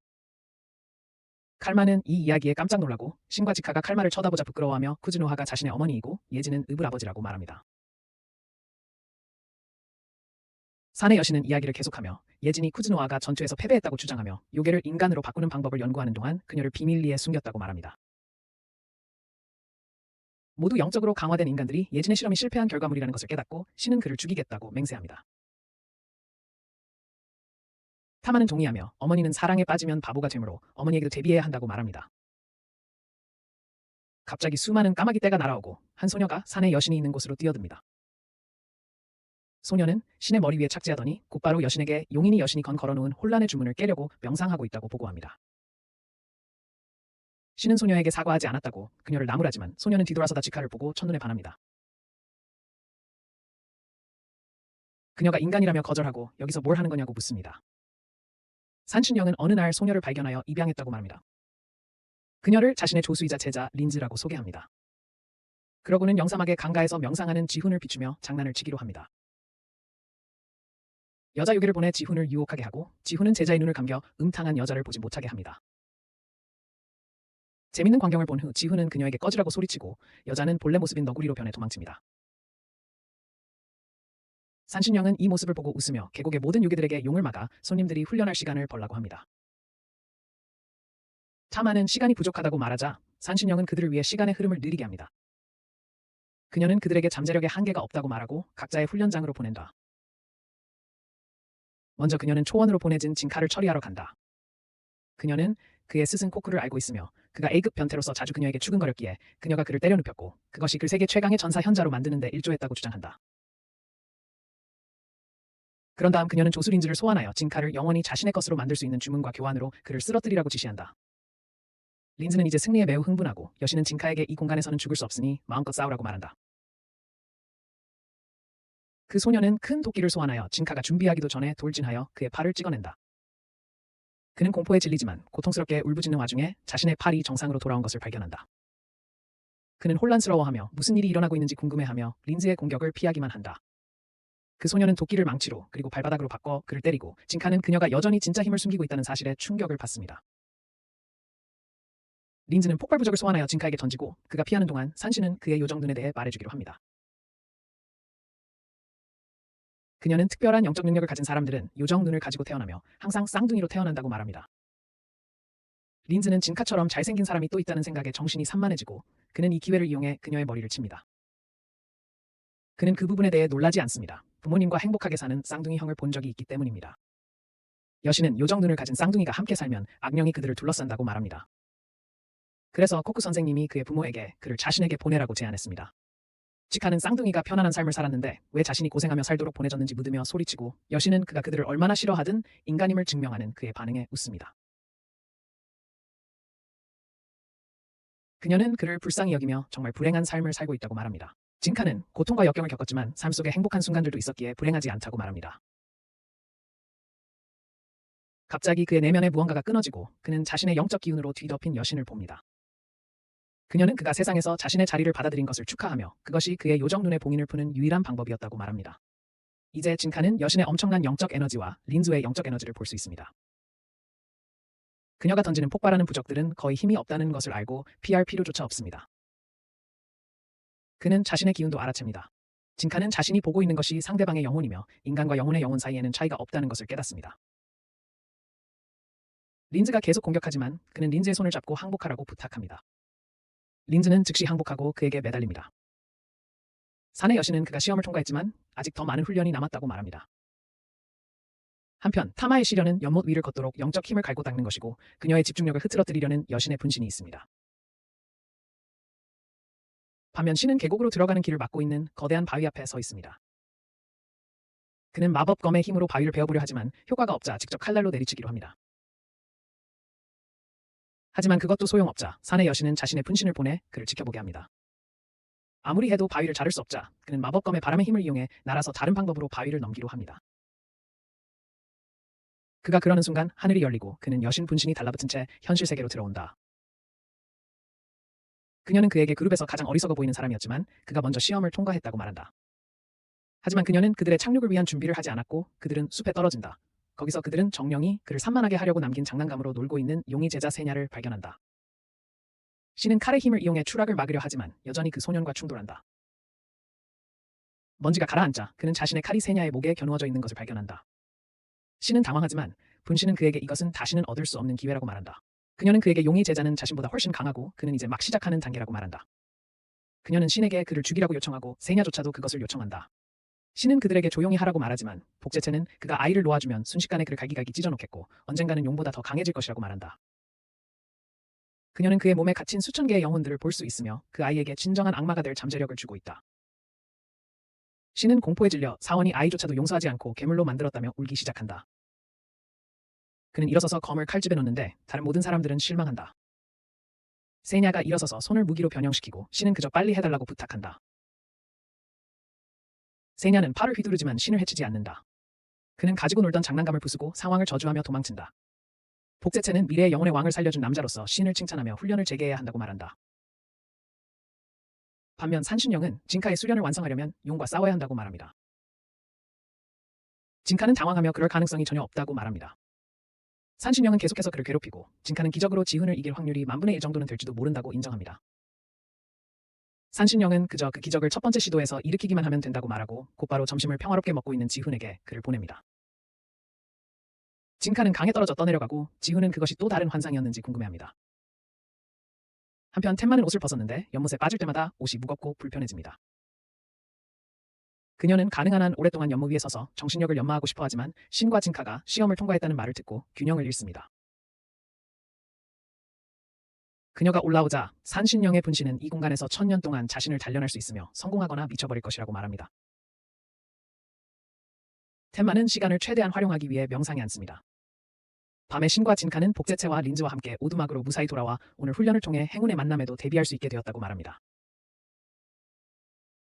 칼마는 이 이야기에 깜짝 놀라고 신과 지카가 칼마를 쳐다보자 부끄러워하며 쿠즈노하가 자신의 어머니이고 예진은 읍을 아버지라고 말합니다. 산의 여신은 이야기를 계속하며 예진이 쿠즈노아가 전투에서 패배했다고 주장하며 요괴를 인간으로 바꾸는 방법을 연구하는 동안 그녀를 비밀리에 숨겼다고 말합니다. 모두 영적으로 강화된 인간들이 예진의 실험이 실패한 결과물이라는 것을 깨닫고 신은 그를 죽이겠다고 맹세합니다. 타마는 동의하며 어머니는 사랑에 빠지면 바보가 되므로 어머니에게도 대비해야 한다고 말합니다. 갑자기 수많은 까마귀 떼가 날아오고 한 소녀가 산의 여신이 있는 곳으로 뛰어듭니다. 소녀는 신의 머리 위에 착지하더니 곧바로 여신에게 용인이 여신이 걸어놓은 혼란의 주문을 깨려고 명상하고 있다고 보고합니다. 신은 소녀에게 사과하지 않았다고 그녀를 나무라지만 소녀는 뒤돌아서다 지카를 보고 첫눈에 반합니다. 그녀가 인간이라며 거절하고 여기서 뭘 하는 거냐고 묻습니다. 산신령은 어느 날 소녀를 발견하여 입양했다고 말합니다. 그녀를 자신의 조수이자 제자 린즈라고 소개합니다. 그러고는 영사막의 강가에서 명상하는 지훈을 비추며 장난을 치기로 합니다. 여자 요괴를 보내 지훈을 유혹하게 하고 지훈은 제자의 눈을 감겨 음탕한 여자를 보지 못하게 합니다. 재밌는 광경을 본 후 지훈은 그녀에게 꺼지라고 소리치고 여자는 본래 모습인 너구리로 변해 도망칩니다. 산신령은 이 모습을 보고 웃으며 계곡의 모든 요괴들에게 용을 막아 손님들이 훈련할 시간을 벌라고 합니다. 타마는 시간이 부족하다고 말하자 산신령은 그들을 위해 시간의 흐름을 느리게 합니다. 그녀는 그들에게 잠재력에 한계가 없다고 말하고 각자의 훈련장으로 보낸다. 먼저 그녀는 초원으로 보내진 진카를 처리하러 간다. 그녀는 그의 스승 코쿠를 알고 있으며 그가 A급 변태로서 자주 그녀에게 추근거렸기에 그녀가 그를 때려 눕혔고 그것이 그 세계 최강의 전사 현자로 만드는 데 일조했다고 주장한다. 그런 다음 그녀는 조수 린즈를 소환하여 진카를 영원히 자신의 것으로 만들 수 있는 주문과 교환으로 그를 쓰러뜨리라고 지시한다. 린즈는 이제 승리에 매우 흥분하고 여신은 진카에게 이 공간에서는 죽을 수 없으니 마음껏 싸우라고 말한다. 그 소녀는 큰 도끼를 소환하여 진카가 준비하기도 전에 돌진하여 그의 팔을 찍어낸다. 그는 공포에 질리지만 고통스럽게 울부짖는 와중에 자신의 팔이 정상으로 돌아온 것을 발견한다. 그는 혼란스러워하며 무슨 일이 일어나고 있는지 궁금해하며 린즈의 공격을 피하기만 한다. 그 소녀는 도끼를 망치로 그리고 발바닥으로 바꿔 그를 때리고 진카는 그녀가 여전히 진짜 힘을 숨기고 있다는 사실에 충격을 받습니다. 린즈는 폭발부적을 소환하여 진카에게 던지고 그가 피하는 동안 산신은 그의 요정 눈에 대해 말해주기로 합니다. 그녀는 특별한 영적 능력을 가진 사람들은 요정 눈을 가지고 태어나며 항상 쌍둥이로 태어난다고 말합니다. 린즈는 진카처럼 잘생긴 사람이 또 있다는 생각에 정신이 산만해지고 그는 이 기회를 이용해 그녀의 머리를 칩니다. 그는 그 부분에 대해 놀라지 않습니다. 부모님과 행복하게 사는 쌍둥이 형을 본 적이 있기 때문입니다. 여신은 요정 눈을 가진 쌍둥이가 함께 살면 악령이 그들을 둘러싼다고 말합니다. 그래서 코쿠 선생님이 그의 부모에게 그를 자신에게 보내라고 제안했습니다. 지카는 쌍둥이가 편안한 삶을 살았는데 왜 자신이 고생하며 살도록 보내줬는지 묻으며 소리치고 여신은 그가 그들을 얼마나 싫어하든 인간임을 증명하는 그의 반응에 웃습니다. 그녀는 그를 불쌍히 여기며 정말 불행한 삶을 살고 있다고 말합니다. 진카는 고통과 역경을 겪었지만 삶 속에 행복한 순간들도 있었기에 불행하지 않다고 말합니다. 갑자기 그의 내면의 무언가가 끊어지고 그는 자신의 영적 기운으로 뒤덮인 여신을 봅니다. 그녀는 그가 세상에서 자신의 자리를 받아들인 것을 축하하며 그것이 그의 요정 눈에 봉인을 푸는 유일한 방법이었다고 말합니다. 이제 진카는 여신의 엄청난 영적 에너지와 린즈의 영적 에너지를 볼 수 있습니다. 그녀가 던지는 폭발하는 부적들은 거의 힘이 없다는 것을 알고 피할 필요조차 없습니다. 그는 자신의 기운도 알아챕니다. 진카는 자신이 보고 있는 것이 상대방의 영혼이며 인간과 영혼의 영혼 사이에는 차이가 없다는 것을 깨닫습니다. 린즈가 계속 공격하지만 그는 린즈의 손을 잡고 항복하라고 부탁합니다. 린즈는 즉시 항복하고 그에게 매달립니다. 산의 여신은 그가 시험을 통과했지만 아직 더 많은 훈련이 남았다고 말합니다. 한편 타마의 시련은 연못 위를 걷도록 영적 힘을 갈고 닦는 것이고 그녀의 집중력을 흐트러뜨리려는 여신의 분신이 있습니다. 반면 신은 계곡으로 들어가는 길을 막고 있는 거대한 바위 앞에 서 있습니다. 그는 마법검의 힘으로 바위를 베어보려 하지만 효과가 없자 직접 칼날로 내리치기로 합니다. 하지만 그것도 소용없자 산의 여신은 자신의 분신을 보내 그를 지켜보게 합니다. 아무리 해도 바위를 자를 수 없자 그는 마법검의 바람의 힘을 이용해 날아서 다른 방법으로 바위를 넘기로 합니다. 그가 그러는 순간 하늘이 열리고 그는 여신 분신이 달라붙은 채 현실 세계로 들어온다. 그녀는 그에게 그룹에서 가장 어리석어 보이는 사람이었지만 그가 먼저 시험을 통과했다고 말한다. 하지만 그녀는 그들의 착륙을 위한 준비를 하지 않았고 그들은 숲에 떨어진다. 거기서 그들은 정령이 그를 산만하게 하려고 남긴 장난감으로 놀고 있는 용의 제자 세냐를 발견한다. 신은 칼의 힘을 이용해 추락을 막으려 하지만 여전히 그 소년과 충돌한다. 먼지가 가라앉자 그는 자신의 칼이 세냐의 목에 겨누어져 있는 것을 발견한다. 신은 당황하지만 분신은 그에게 이것은 다시는 얻을 수 없는 기회라고 말한다. 그녀는 그에게 용의 제자는 자신보다 훨씬 강하고 그는 이제 막 시작하는 단계라고 말한다. 그녀는 신에게 그를 죽이라고 요청하고 세냐조차도 그것을 요청한다. 신은 그들에게 조용히 하라고 말하지만 복제체는 그가 아이를 놓아주면 순식간에 그를 갈기갈기 찢어놓겠고 언젠가는 용보다 더 강해질 것이라고 말한다. 그녀는 그의 몸에 갇힌 수천 개의 영혼들을 볼 수 있으며 그 아이에게 진정한 악마가 될 잠재력을 주고 있다. 신은 공포에 질려 사원이 아이조차도 용서하지 않고 괴물로 만들었다며 울기 시작한다. 그는 일어서서 검을 칼집에 넣는데 다른 모든 사람들은 실망한다. 세냐가 일어서서 손을 무기로 변형시키고 신은 그저 빨리 해달라고 부탁한다. 세냐는 팔을 휘두르지만 신을 해치지 않는다. 그는 가지고 놀던 장난감을 부수고 상황을 저주하며 도망친다. 복제체는 미래의 영혼의 왕을 살려준 남자로서 신을 칭찬하며 훈련을 재개해야 한다고 말한다. 반면 산신령은 진카의 수련을 완성하려면 용과 싸워야 한다고 말합니다. 진카는 당황하며 그럴 가능성이 전혀 없다고 말합니다. 산신령은 계속해서 그를 괴롭히고 진카는 기적으로 지훈을 이길 확률이 10,000분의 1 정도는 될지도 모른다고 인정합니다. 산신령은 그저 그 기적을 첫 번째 시도에서 일으키기만 하면 된다고 말하고 곧바로 점심을 평화롭게 먹고 있는 지훈에게 그를 보냅니다. 진카는 강에 떨어져 떠내려가고 지훈은 그것이 또 다른 환상이었는지 궁금해합니다. 한편 템마는 옷을 벗었는데 연못에 빠질 때마다 옷이 무겁고 불편해집니다. 그녀는 가능한 한 오랫동안 연못 위에 서서 정신력을 연마하고 싶어하지만 신과 진카가 시험을 통과했다는 말을 듣고 균형을 잃습니다. 그녀가 올라오자 산신령의 분신은 이 공간에서 1000년 동안 자신을 단련할 수 있으며 성공하거나 미쳐버릴 것이라고 말합니다. 템마는 시간을 최대한 활용하기 위해 명상에 앉습니다. 밤에 신과 진카는 복제체와 린즈와 함께 오두막으로 무사히 돌아와 오늘 훈련을 통해 행운의 만남에도 대비할 수 있게 되었다고 말합니다.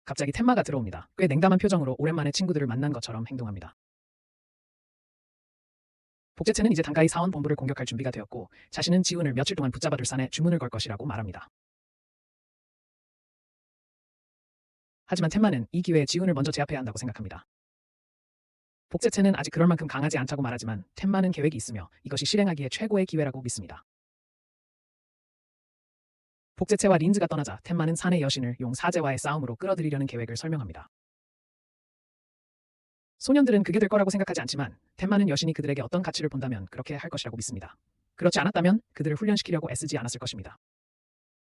갑자기 템마가 들어옵니다. 꽤 냉담한 표정으로 오랜만에 친구들을 만난 것처럼 행동합니다. 복제체는 이제 단가이 사원 본부를 공격할 준비가 되었고 자신은 지훈을 며칠 동안 붙잡아둘 산에 주문을 걸 것이라고 말합니다. 하지만 템마는 이 기회에 지훈을 먼저 제압해야 한다고 생각합니다. 복제체는 아직 그럴 만큼 강하지 않다고 말하지만 템마는 계획이 있으며 이것이 실행하기에 최고의 기회라고 믿습니다. 복제체와 린즈가 떠나자 템마는 산의 여신을 용 사제와의 싸움으로 끌어들이려는 계획을 설명합니다. 소년들은 그게 될 거라고 생각하지 않지만 템마는 여신이 그들에게 어떤 가치를 본다면 그렇게 할 것이라고 믿습니다. 그렇지 않았다면 그들을 훈련시키려고 애쓰지 않았을 것입니다.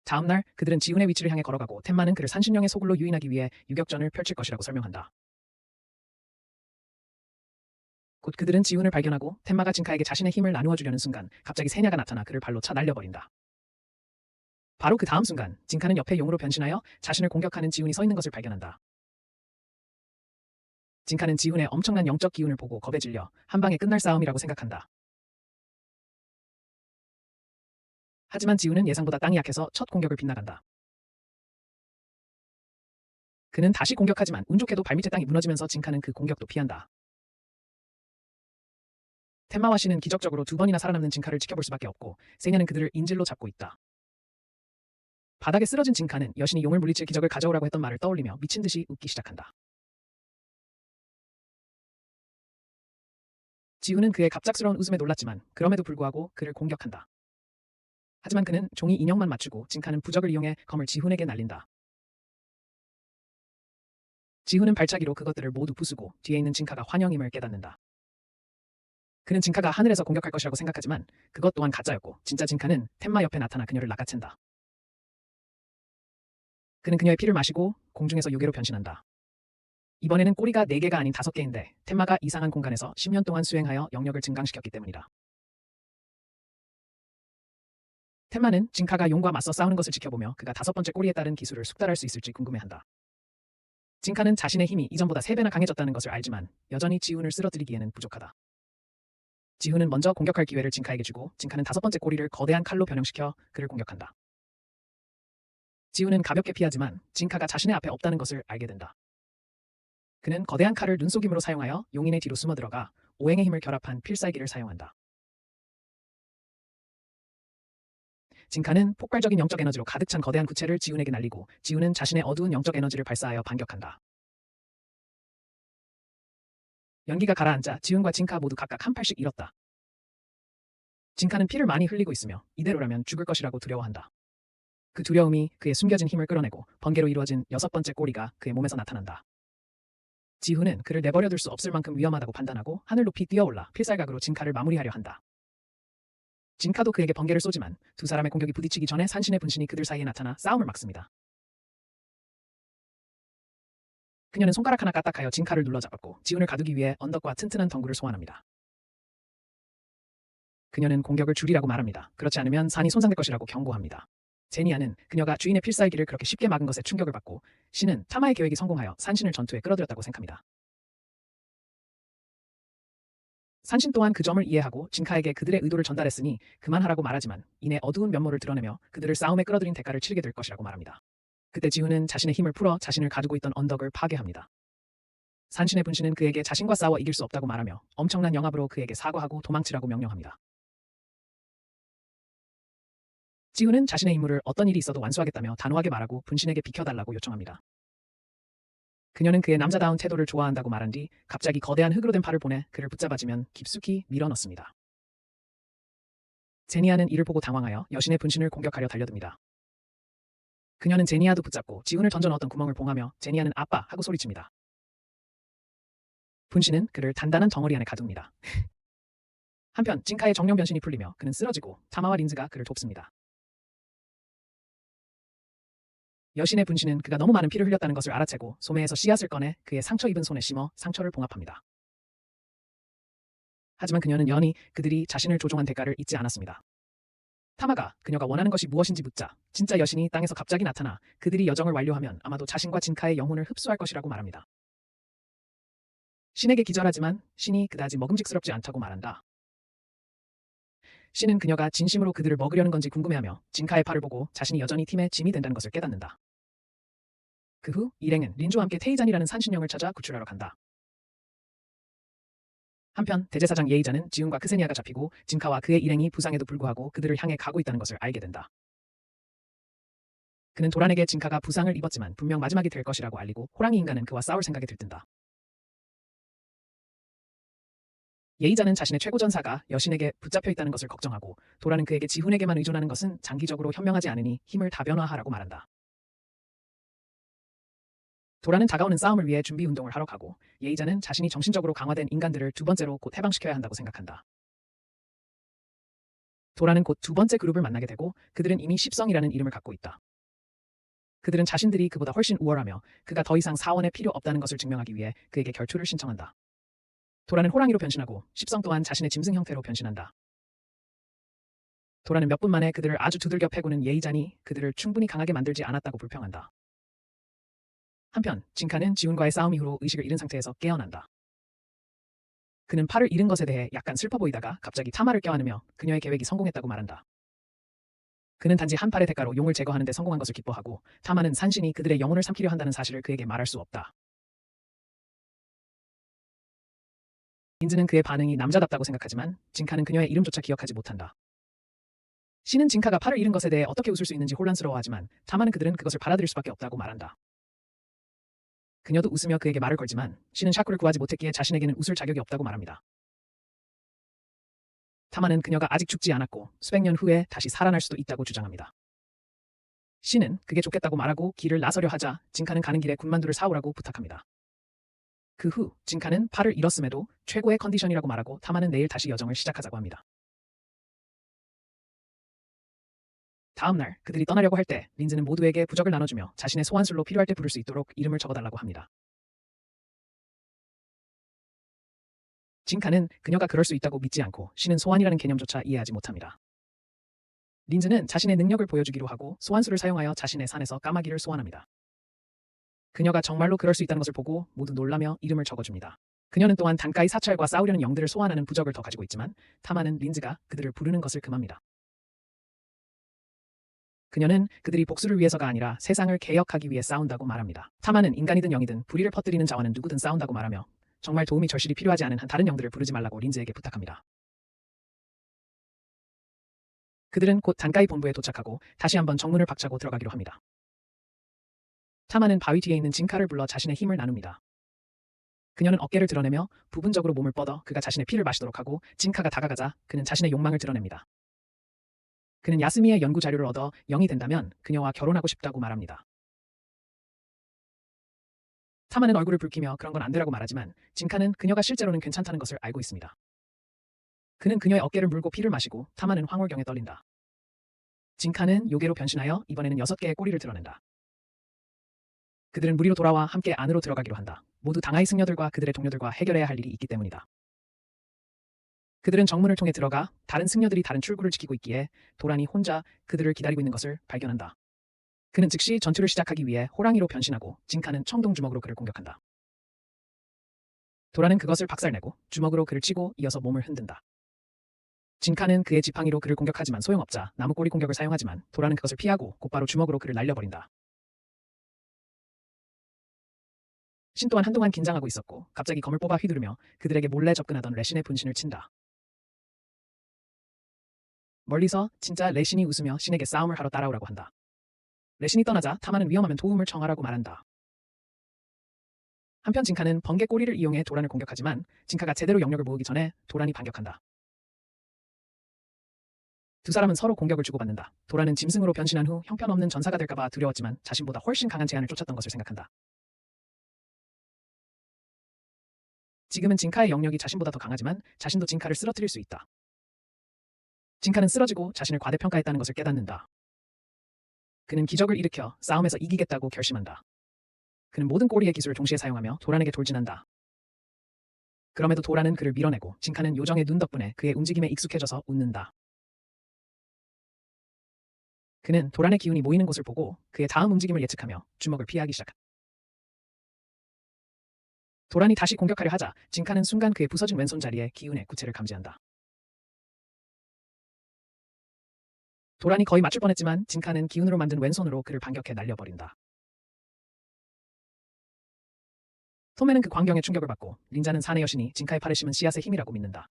다음날 그들은 지훈의 위치를 향해 걸어가고 템마는 그를 산신령의 소굴로 유인하기 위해 유격전을 펼칠 것이라고 설명한다. 곧 그들은 지훈을 발견하고 템마가 진카에게 자신의 힘을 나누어 주려는 순간 갑자기 세냐가 나타나 그를 발로 차 날려버린다. 바로 그 다음 순간 진카는 옆에 용으로 변신하여 자신을 공격하는 지훈이 서 있는 것을 발견한다. 진카는 지훈의 엄청난 영적 기운을 보고 겁에 질려 한 방에 끝날 싸움이라고 생각한다. 하지만 지훈은 예상보다 땅이 약해서 첫 공격을 빗나간다. 그는 다시 공격하지만 운 좋게도 발밑의 땅이 무너지면서 진카는 그 공격도 피한다. 템마와 신은 기적적으로 2번이나 살아남는 진카를 지켜볼 수밖에 없고 세냐는 그들을 인질로 잡고 있다. 바닥에 쓰러진 진카는 여신이 용을 물리칠 기적을 가져오라고 했던 말을 떠올리며 미친 듯이 웃기 시작한다. 지훈은 그의 갑작스러운 웃음에 놀랐지만 그럼에도 불구하고 그를 공격한다. 하지만 그는 종이 인형만 맞추고 진카는 부적을 이용해 검을 지훈에게 날린다. 지훈은 발차기로 그것들을 모두 부수고 뒤에 있는 진카가 환영임을 깨닫는다. 그는 진카가 하늘에서 공격할 것이라고 생각하지만 그것 또한 가짜였고 진짜 진카는 텐마 옆에 나타나 그녀를 낚아챈다. 그는 그녀의 피를 마시고 공중에서 요괴로 변신한다. 이번에는 꼬리가 4개가 아닌 5개인데 텐마가 이상한 공간에서 10년 동안 수행하여 영역을 증강시켰기 때문이다. 텐마는 진카가 용과 맞서 싸우는 것을 지켜보며 그가 5번째 꼬리에 따른 기술을 숙달할 수 있을지 궁금해한다. 진카는 자신의 힘이 이전보다 3배나 강해졌다는 것을 알지만 여전히 지훈을 쓰러뜨리기에는 부족하다. 지훈은 먼저 공격할 기회를 진카에게 주고 진카는 5번째 꼬리를 거대한 칼로 변형시켜 그를 공격한다. 지훈은 가볍게 피하지만 진카가 자신의 앞에 없다는 것을 알게 된다. 그는 거대한 칼을 눈속임으로 사용하여 용인의 뒤로 숨어들어가 오행의 힘을 결합한 필살기를 사용한다. 진카는 폭발적인 영적 에너지로 가득 찬 거대한 구체를 지훈에게 날리고 지훈은 자신의 어두운 영적 에너지를 발사하여 반격한다. 연기가 가라앉자 지훈과 진카 모두 각각 한 팔씩 잃었다. 진카는 피를 많이 흘리고 있으며 이대로라면 죽을 것이라고 두려워한다. 그 두려움이 그의 숨겨진 힘을 끌어내고 번개로 이루어진 6번째 꼬리가 그의 몸에서 나타난다. 지훈은 그를 내버려둘 수 없을 만큼 위험하다고 판단하고 하늘 높이 뛰어올라 필살각으로 진카를 마무리하려 한다. 진카도 그에게 번개를 쏘지만 두 사람의 공격이 부딪히기 전에 산신의 분신이 그들 사이에 나타나 싸움을 막습니다. 그녀는 손가락 하나 까딱하여 진카를 눌러잡았고 지훈을 가두기 위해 언덕과 튼튼한 덩굴을 소환합니다. 그녀는 공격을 줄이라고 말합니다. 그렇지 않으면 산이 손상될 것이라고 경고합니다. 제니아는 그녀가 주인의 필살기를 그렇게 쉽게 막은 것에 충격을 받고 신은 타마의 계획이 성공하여 산신을 전투에 끌어들였다고 생각합니다. 산신 또한 그 점을 이해하고 진카에게 그들의 의도를 전달했으니 그만하라고 말하지만 이내 어두운 면모를 드러내며 그들을 싸움에 끌어들인 대가를 치르게 될 것이라고 말합니다. 그때 지훈은 자신의 힘을 풀어 자신을 가두고 있던 언덕을 파괴합니다. 산신의 분신은 그에게 자신과 싸워 이길 수 없다고 말하며 엄청난 영합으로 그에게 사과하고 도망치라고 명령합니다. 지훈은 자신의 임무를 어떤 일이 있어도 완수하겠다며 단호하게 말하고 분신에게 비켜달라고 요청합니다. 그녀는 그의 남자다운 태도를 좋아한다고 말한 뒤 갑자기 거대한 흙으로 된 팔을 보내 그를 붙잡아주면 깊숙이 밀어넣습니다. 제니아는 이를 보고 당황하여 여신의 분신을 공격하려 달려듭니다. 그녀는 제니아도 붙잡고 지훈을 던져넣었던 구멍을 봉하며 제니아는 아빠 하고 소리칩니다. 분신은 그를 단단한 덩어리 안에 가둡니다. 한편 진카의 정령 변신이 풀리며 그는 쓰러지고 타마와 린즈가 그를 돕습니다. 여신의 분신은 그가 너무 많은 피를 흘렸다는 것을 알아채고 소매에서 씨앗을 꺼내 그의 상처 입은 손에 심어 상처를 봉합합니다. 하지만 그녀는 연히 그들이 자신을 조종한 대가를 잊지 않았습니다. 타마가 그녀가 원하는 것이 무엇인지 묻자 진짜 여신이 땅에서 갑자기 나타나 그들이 여정을 완료하면 아마도 자신과 진카의 영혼을 흡수할 것이라고 말합니다. 신에게 기절하지만 신이 그다지 먹음직스럽지 않다고 말한다. 신은 그녀가 진심으로 그들을 먹으려는 건지 궁금해하며 진카의 팔을 보고 자신이 여전히 팀의 짐이 된다는 것을 깨닫는다. 그 후 일행은 린조와 함께 테이잔이라는 산신령을 찾아 구출하러 간다. 한편 대제사장 예이자는 지훈과 크세니아가 잡히고 진카와 그의 일행이 부상에도 불구하고 그들을 향해 가고 있다는 것을 알게 된다. 그는 도란에게 진카가 부상을 입었지만 분명 마지막이 될 것이라고 알리고 호랑이 인간은 그와 싸울 생각에 들뜬다. 예이자는 자신의 최고 전사가 여신에게 붙잡혀 있다는 것을 걱정하고 도란은 그에게 지훈에게만 의존하는 것은 장기적으로 현명하지 않으니 힘을 다변화하라고 말한다. 도란은 다가오는 싸움을 위해 준비 운동을 하러 가고 예이자는 자신이 정신적으로 강화된 인간들을 두 번째로 곧 해방시켜야 한다고 생각한다. 도란은 곧 두 번째 그룹을 만나게 되고 그들은 이미 십성이라는 이름을 갖고 있다. 그들은 자신들이 그보다 훨씬 우월하며 그가 더 이상 사원에 필요 없다는 것을 증명하기 위해 그에게 결투를 신청한다. 도란은 호랑이로 변신하고 십성 또한 자신의 짐승 형태로 변신한다. 도란은 몇 분 만에 그들을 아주 두들겨 패고는 예이자니 그들을 충분히 강하게 만들지 않았다고 불평한다. 한편 진카는 지훈과의 싸움 이후로 의식을 잃은 상태에서 깨어난다. 그는 팔을 잃은 것에 대해 약간 슬퍼 보이다가 갑자기 타마를 껴안으며 그녀의 계획이 성공했다고 말한다. 그는 단지 한 팔의 대가로 용을 제거하는 데 성공한 것을 기뻐하고 타마는 산신이 그들의 영혼을 삼키려 한다는 사실을 그에게 말할 수 없다. 린즈는 그의 반응이 남자답다고 생각하지만 진카는 그녀의 이름조차 기억하지 못한다. 신은 진카가 팔을 잃은 것에 대해 어떻게 웃을 수 있는지 혼란스러워하지만 타마는 그들은 그것을 받아들일 수밖에 없다고 말한다. 그녀도 웃으며 그에게 말을 걸지만 신은 샤쿠를 구하지 못했기에 자신에게는 웃을 자격이 없다고 말합니다. 타마는 그녀가 아직 죽지 않았고 수백 년 후에 다시 살아날 수도 있다고 주장합니다. 신은 그게 좋겠다고 말하고 길을 나서려 하자 진카는 가는 길에 군만두를 사오라고 부탁합니다. 그 후 진카는 팔을 잃었음에도 최고의 컨디션이라고 말하고 타마는 내일 다시 여정을 시작하자고 합니다. 다음 날 그들이 떠나려고 할 때 린즈는 모두에게 부적을 나눠주며 자신의 소환술로 필요할 때 부를 수 있도록 이름을 적어달라고 합니다. 진카는 그녀가 그럴 수 있다고 믿지 않고 신은 소환이라는 개념조차 이해하지 못합니다. 린즈는 자신의 능력을 보여주기로 하고 소환술을 사용하여 자신의 산에서 까마귀를 소환합니다. 그녀가 정말로 그럴 수 있다는 것을 보고 모두 놀라며 이름을 적어줍니다. 그녀는 또한 단가의 사찰과 싸우려는 영들을 소환하는 부적을 더 가지고 있지만 타마는 린즈가 그들을 부르는 것을 금합니다. 그녀는 그들이 복수를 위해서가 아니라 세상을 개혁하기 위해 싸운다고 말합니다. 타마는 인간이든 영이든 불의를 퍼뜨리는 자와는 누구든 싸운다고 말하며 정말 도움이 절실히 필요하지 않은 한 다른 영들을 부르지 말라고 린즈에게 부탁합니다. 그들은 곧 단가의 본부에 도착하고 다시 한번 정문을 박차고 들어가기로 합니다. 타마는 바위 뒤에 있는 진카를 불러 자신의 힘을 나눕니다. 그녀는 어깨를 드러내며 부분적으로 몸을 뻗어 그가 자신의 피를 마시도록 하고 진카가 다가가자 그는 자신의 욕망을 드러냅니다. 그는 야스미의 연구 자료를 얻어 영이 된다면 그녀와 결혼하고 싶다고 말합니다. 타마는 얼굴을 붉히며 그런 건 안 되라고 말하지만 진카는 그녀가 실제로는 괜찮다는 것을 알고 있습니다. 그는 그녀의 어깨를 물고 피를 마시고 타마는 황홀경에 떨린다. 진카는 요괴로 변신하여 이번에는 6개의 꼬리를 드러낸다. 그들은 무리로 돌아와 함께 안으로 들어가기로 한다. 모두 당하의 승려들과 그들의 동료들과 해결해야 할 일이 있기 때문이다. 그들은 정문을 통해 들어가 다른 승려들이 다른 출구를 지키고 있기에 도란이 혼자 그들을 기다리고 있는 것을 발견한다. 그는 즉시 전투를 시작하기 위해 호랑이로 변신하고 진카는 청동주먹으로 그를 공격한다. 도란은 그것을 박살내고 주먹으로 그를 치고 이어서 몸을 흔든다. 진카는 그의 지팡이로 그를 공격하지만 소용없자 나무꼬리 공격을 사용하지만 도란은 그것을 피하고 곧바로 주먹으로 그를 날려버린다. 신 또한 한동안 긴장하고 있었고 갑자기 검을 뽑아 휘두르며 그들에게 몰래 접근하던 레신의 분신을 친다. 멀리서 진짜 레신이 웃으며 신에게 싸움을 하러 따라오라고 한다. 레신이 떠나자 타마는 위험하면 도움을 청하라고 말한다. 한편 진카는 번개 꼬리를 이용해 도란을 공격하지만 진카가 제대로 영역을 모으기 전에 도란이 반격한다. 두 사람은 서로 공격을 주고받는다. 도란은 짐승으로 변신한 후 형편없는 전사가 될까봐 두려웠지만 자신보다 훨씬 강한 제안을 쫓았던 것을 생각한다. 지금은 진카의 영역이 자신보다 더 강하지만 자신도 진카를 쓰러뜨릴 수 있다. 진카는 쓰러지고 자신을 과대평가했다는 것을 깨닫는다. 그는 기적을 일으켜 싸움에서 이기겠다고 결심한다. 그는 모든 꼬리의 기술을 동시에 사용하며 도란에게 돌진한다. 그럼에도 도란은 그를 밀어내고 진카는 요정의 눈 덕분에 그의 움직임에 익숙해져서 웃는다. 그는 도란의 기운이 모이는 곳을 보고 그의 다음 움직임을 예측하며 주먹을 피하기 시작한다. 도란이 다시 공격하려 하자 진카는 순간 그의 부서진 왼손 자리에 기운의 구체를 감지한다. 도란이 거의 맞출 뻔했지만 진카는 기운으로 만든 왼손으로 그를 반격해 날려버린다. 토메는 그 광경에 충격을 받고 린자는 산의 여신이 진카의 팔에 심은 씨앗의 힘이라고 믿는다.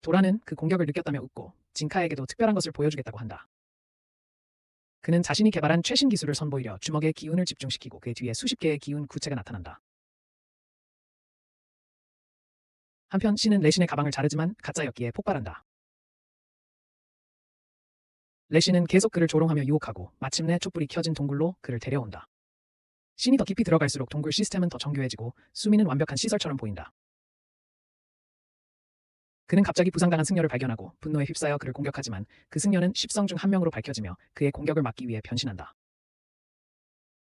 도란은 그 공격을 느꼈다며 웃고 진카에게도 특별한 것을 보여주겠다고 한다. 그는 자신이 개발한 최신 기술을 선보이려 주먹에 기운을 집중시키고 그 뒤에 수십 개의 기운 구체가 나타난다. 한편 신은 레신의 가방을 자르지만 가짜였기에 폭발한다. 레신은 계속 그를 조롱하며 유혹하고 마침내 촛불이 켜진 동굴로 그를 데려온다. 신이 더 깊이 들어갈수록 동굴 시스템은 더 정교해지고 수미는 완벽한 시설처럼 보인다. 그는 갑자기 부상당한 승려를 발견하고 분노에 휩싸여 그를 공격하지만 그 승려는 10성 중 한 명으로 밝혀지며 그의 공격을 막기 위해 변신한다.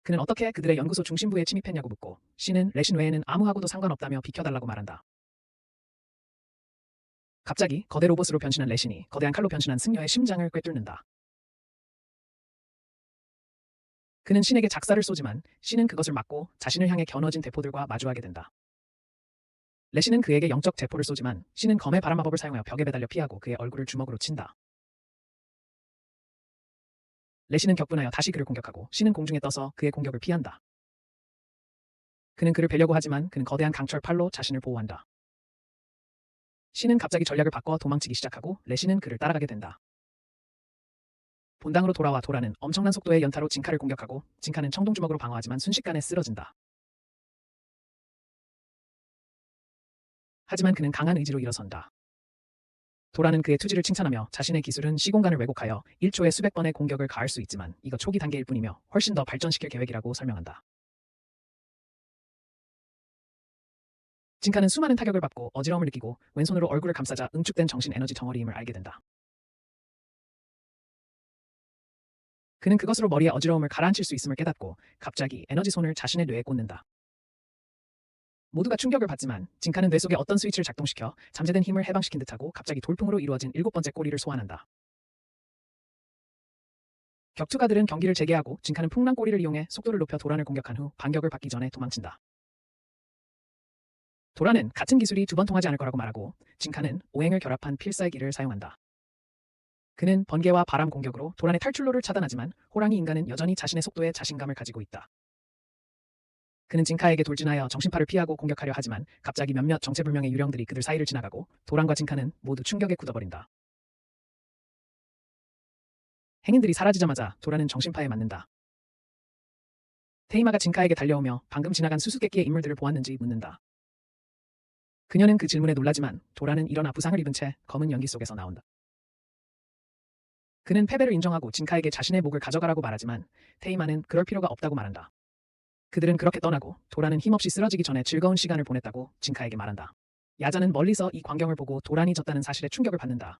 그는 어떻게 그들의 연구소 중심부에 침입했냐고 묻고 신은 레신 외에는 아무하고도 상관없다며 비켜달라고 말한다. 갑자기 거대 로봇으로 변신한 레신이 거대한 칼로 변신한 승려의 심장을 꿰뚫는다. 그는 신에게 작사를 쏘지만 신은 그것을 막고 자신을 향해 겨눠진 대포들과 마주하게 된다. 레신은 그에게 영적 대포를 쏘지만 신은 검의 바람 마법을 사용하여 벽에 매달려 피하고 그의 얼굴을 주먹으로 친다. 레신은 격분하여 다시 그를 공격하고 신은 공중에 떠서 그의 공격을 피한다. 그는 그를 베려고 하지만 그는 거대한 강철 팔로 자신을 보호한다. 신은 갑자기 전략을 바꿔 도망치기 시작하고 레신은 그를 따라가게 된다. 본당으로 돌아와 도라는 엄청난 속도의 연타로 진카를 공격하고 진카는 청동주먹으로 방어하지만 순식간에 쓰러진다. 하지만 그는 강한 의지로 일어선다. 도라는 그의 투지를 칭찬하며 자신의 기술은 시공간을 왜곡하여 1초에 수백 번의 공격을 가할 수 있지만 이거 초기 단계일 뿐이며 훨씬 더 발전시킬 계획이라고 설명한다. 진카는 수많은 타격을 받고 어지러움을 느끼고 왼손으로 얼굴을 감싸자 응축된 정신 에너지 덩어리임을 알게 된다. 그는 그것으로 머리의 어지러움을 가라앉힐 수 있음을 깨닫고 갑자기 에너지 손을 자신의 뇌에 꽂는다. 모두가 충격을 받지만 진카는 뇌 속에 어떤 스위치를 작동시켜 잠재된 힘을 해방시킨 듯하고 갑자기 돌풍으로 이루어진 7번째 꼬리를 소환한다. 격투가들은 경기를 재개하고 진카는 풍랑 꼬리를 이용해 속도를 높여 도란을 공격한 후 반격을 받기 전에 도망친다. 도란은 같은 기술이 두 번 통하지 않을 거라고 말하고 진카는 오행을 결합한 필살기를 사용한다. 그는 번개와 바람 공격으로 도란의 탈출로를 차단하지만 호랑이 인간은 여전히 자신의 속도에 자신감을 가지고 있다. 그는 진카에게 돌진하여 정신파를 피하고 공격하려 하지만 갑자기 몇몇 정체불명의 유령들이 그들 사이를 지나가고 도란과 진카는 모두 충격에 굳어버린다. 행인들이 사라지자마자 도란은 정신파에 맞는다. 테이마가 진카에게 달려오며 방금 지나간 수수께끼의 인물들을 보았는지 묻는다. 그녀는 그 질문에 놀라지만 도란은 일어나 부상을 입은 채 검은 연기 속에서 나온다. 그는 패배를 인정하고 진카에게 자신의 목을 가져가라고 말하지만 테이마는 그럴 필요가 없다고 말한다. 그들은 그렇게 떠나고 도란은 힘없이 쓰러지기 전에 즐거운 시간을 보냈다고 진카에게 말한다. 야자는 멀리서 이 광경을 보고 도란이 졌다는 사실에 충격을 받는다.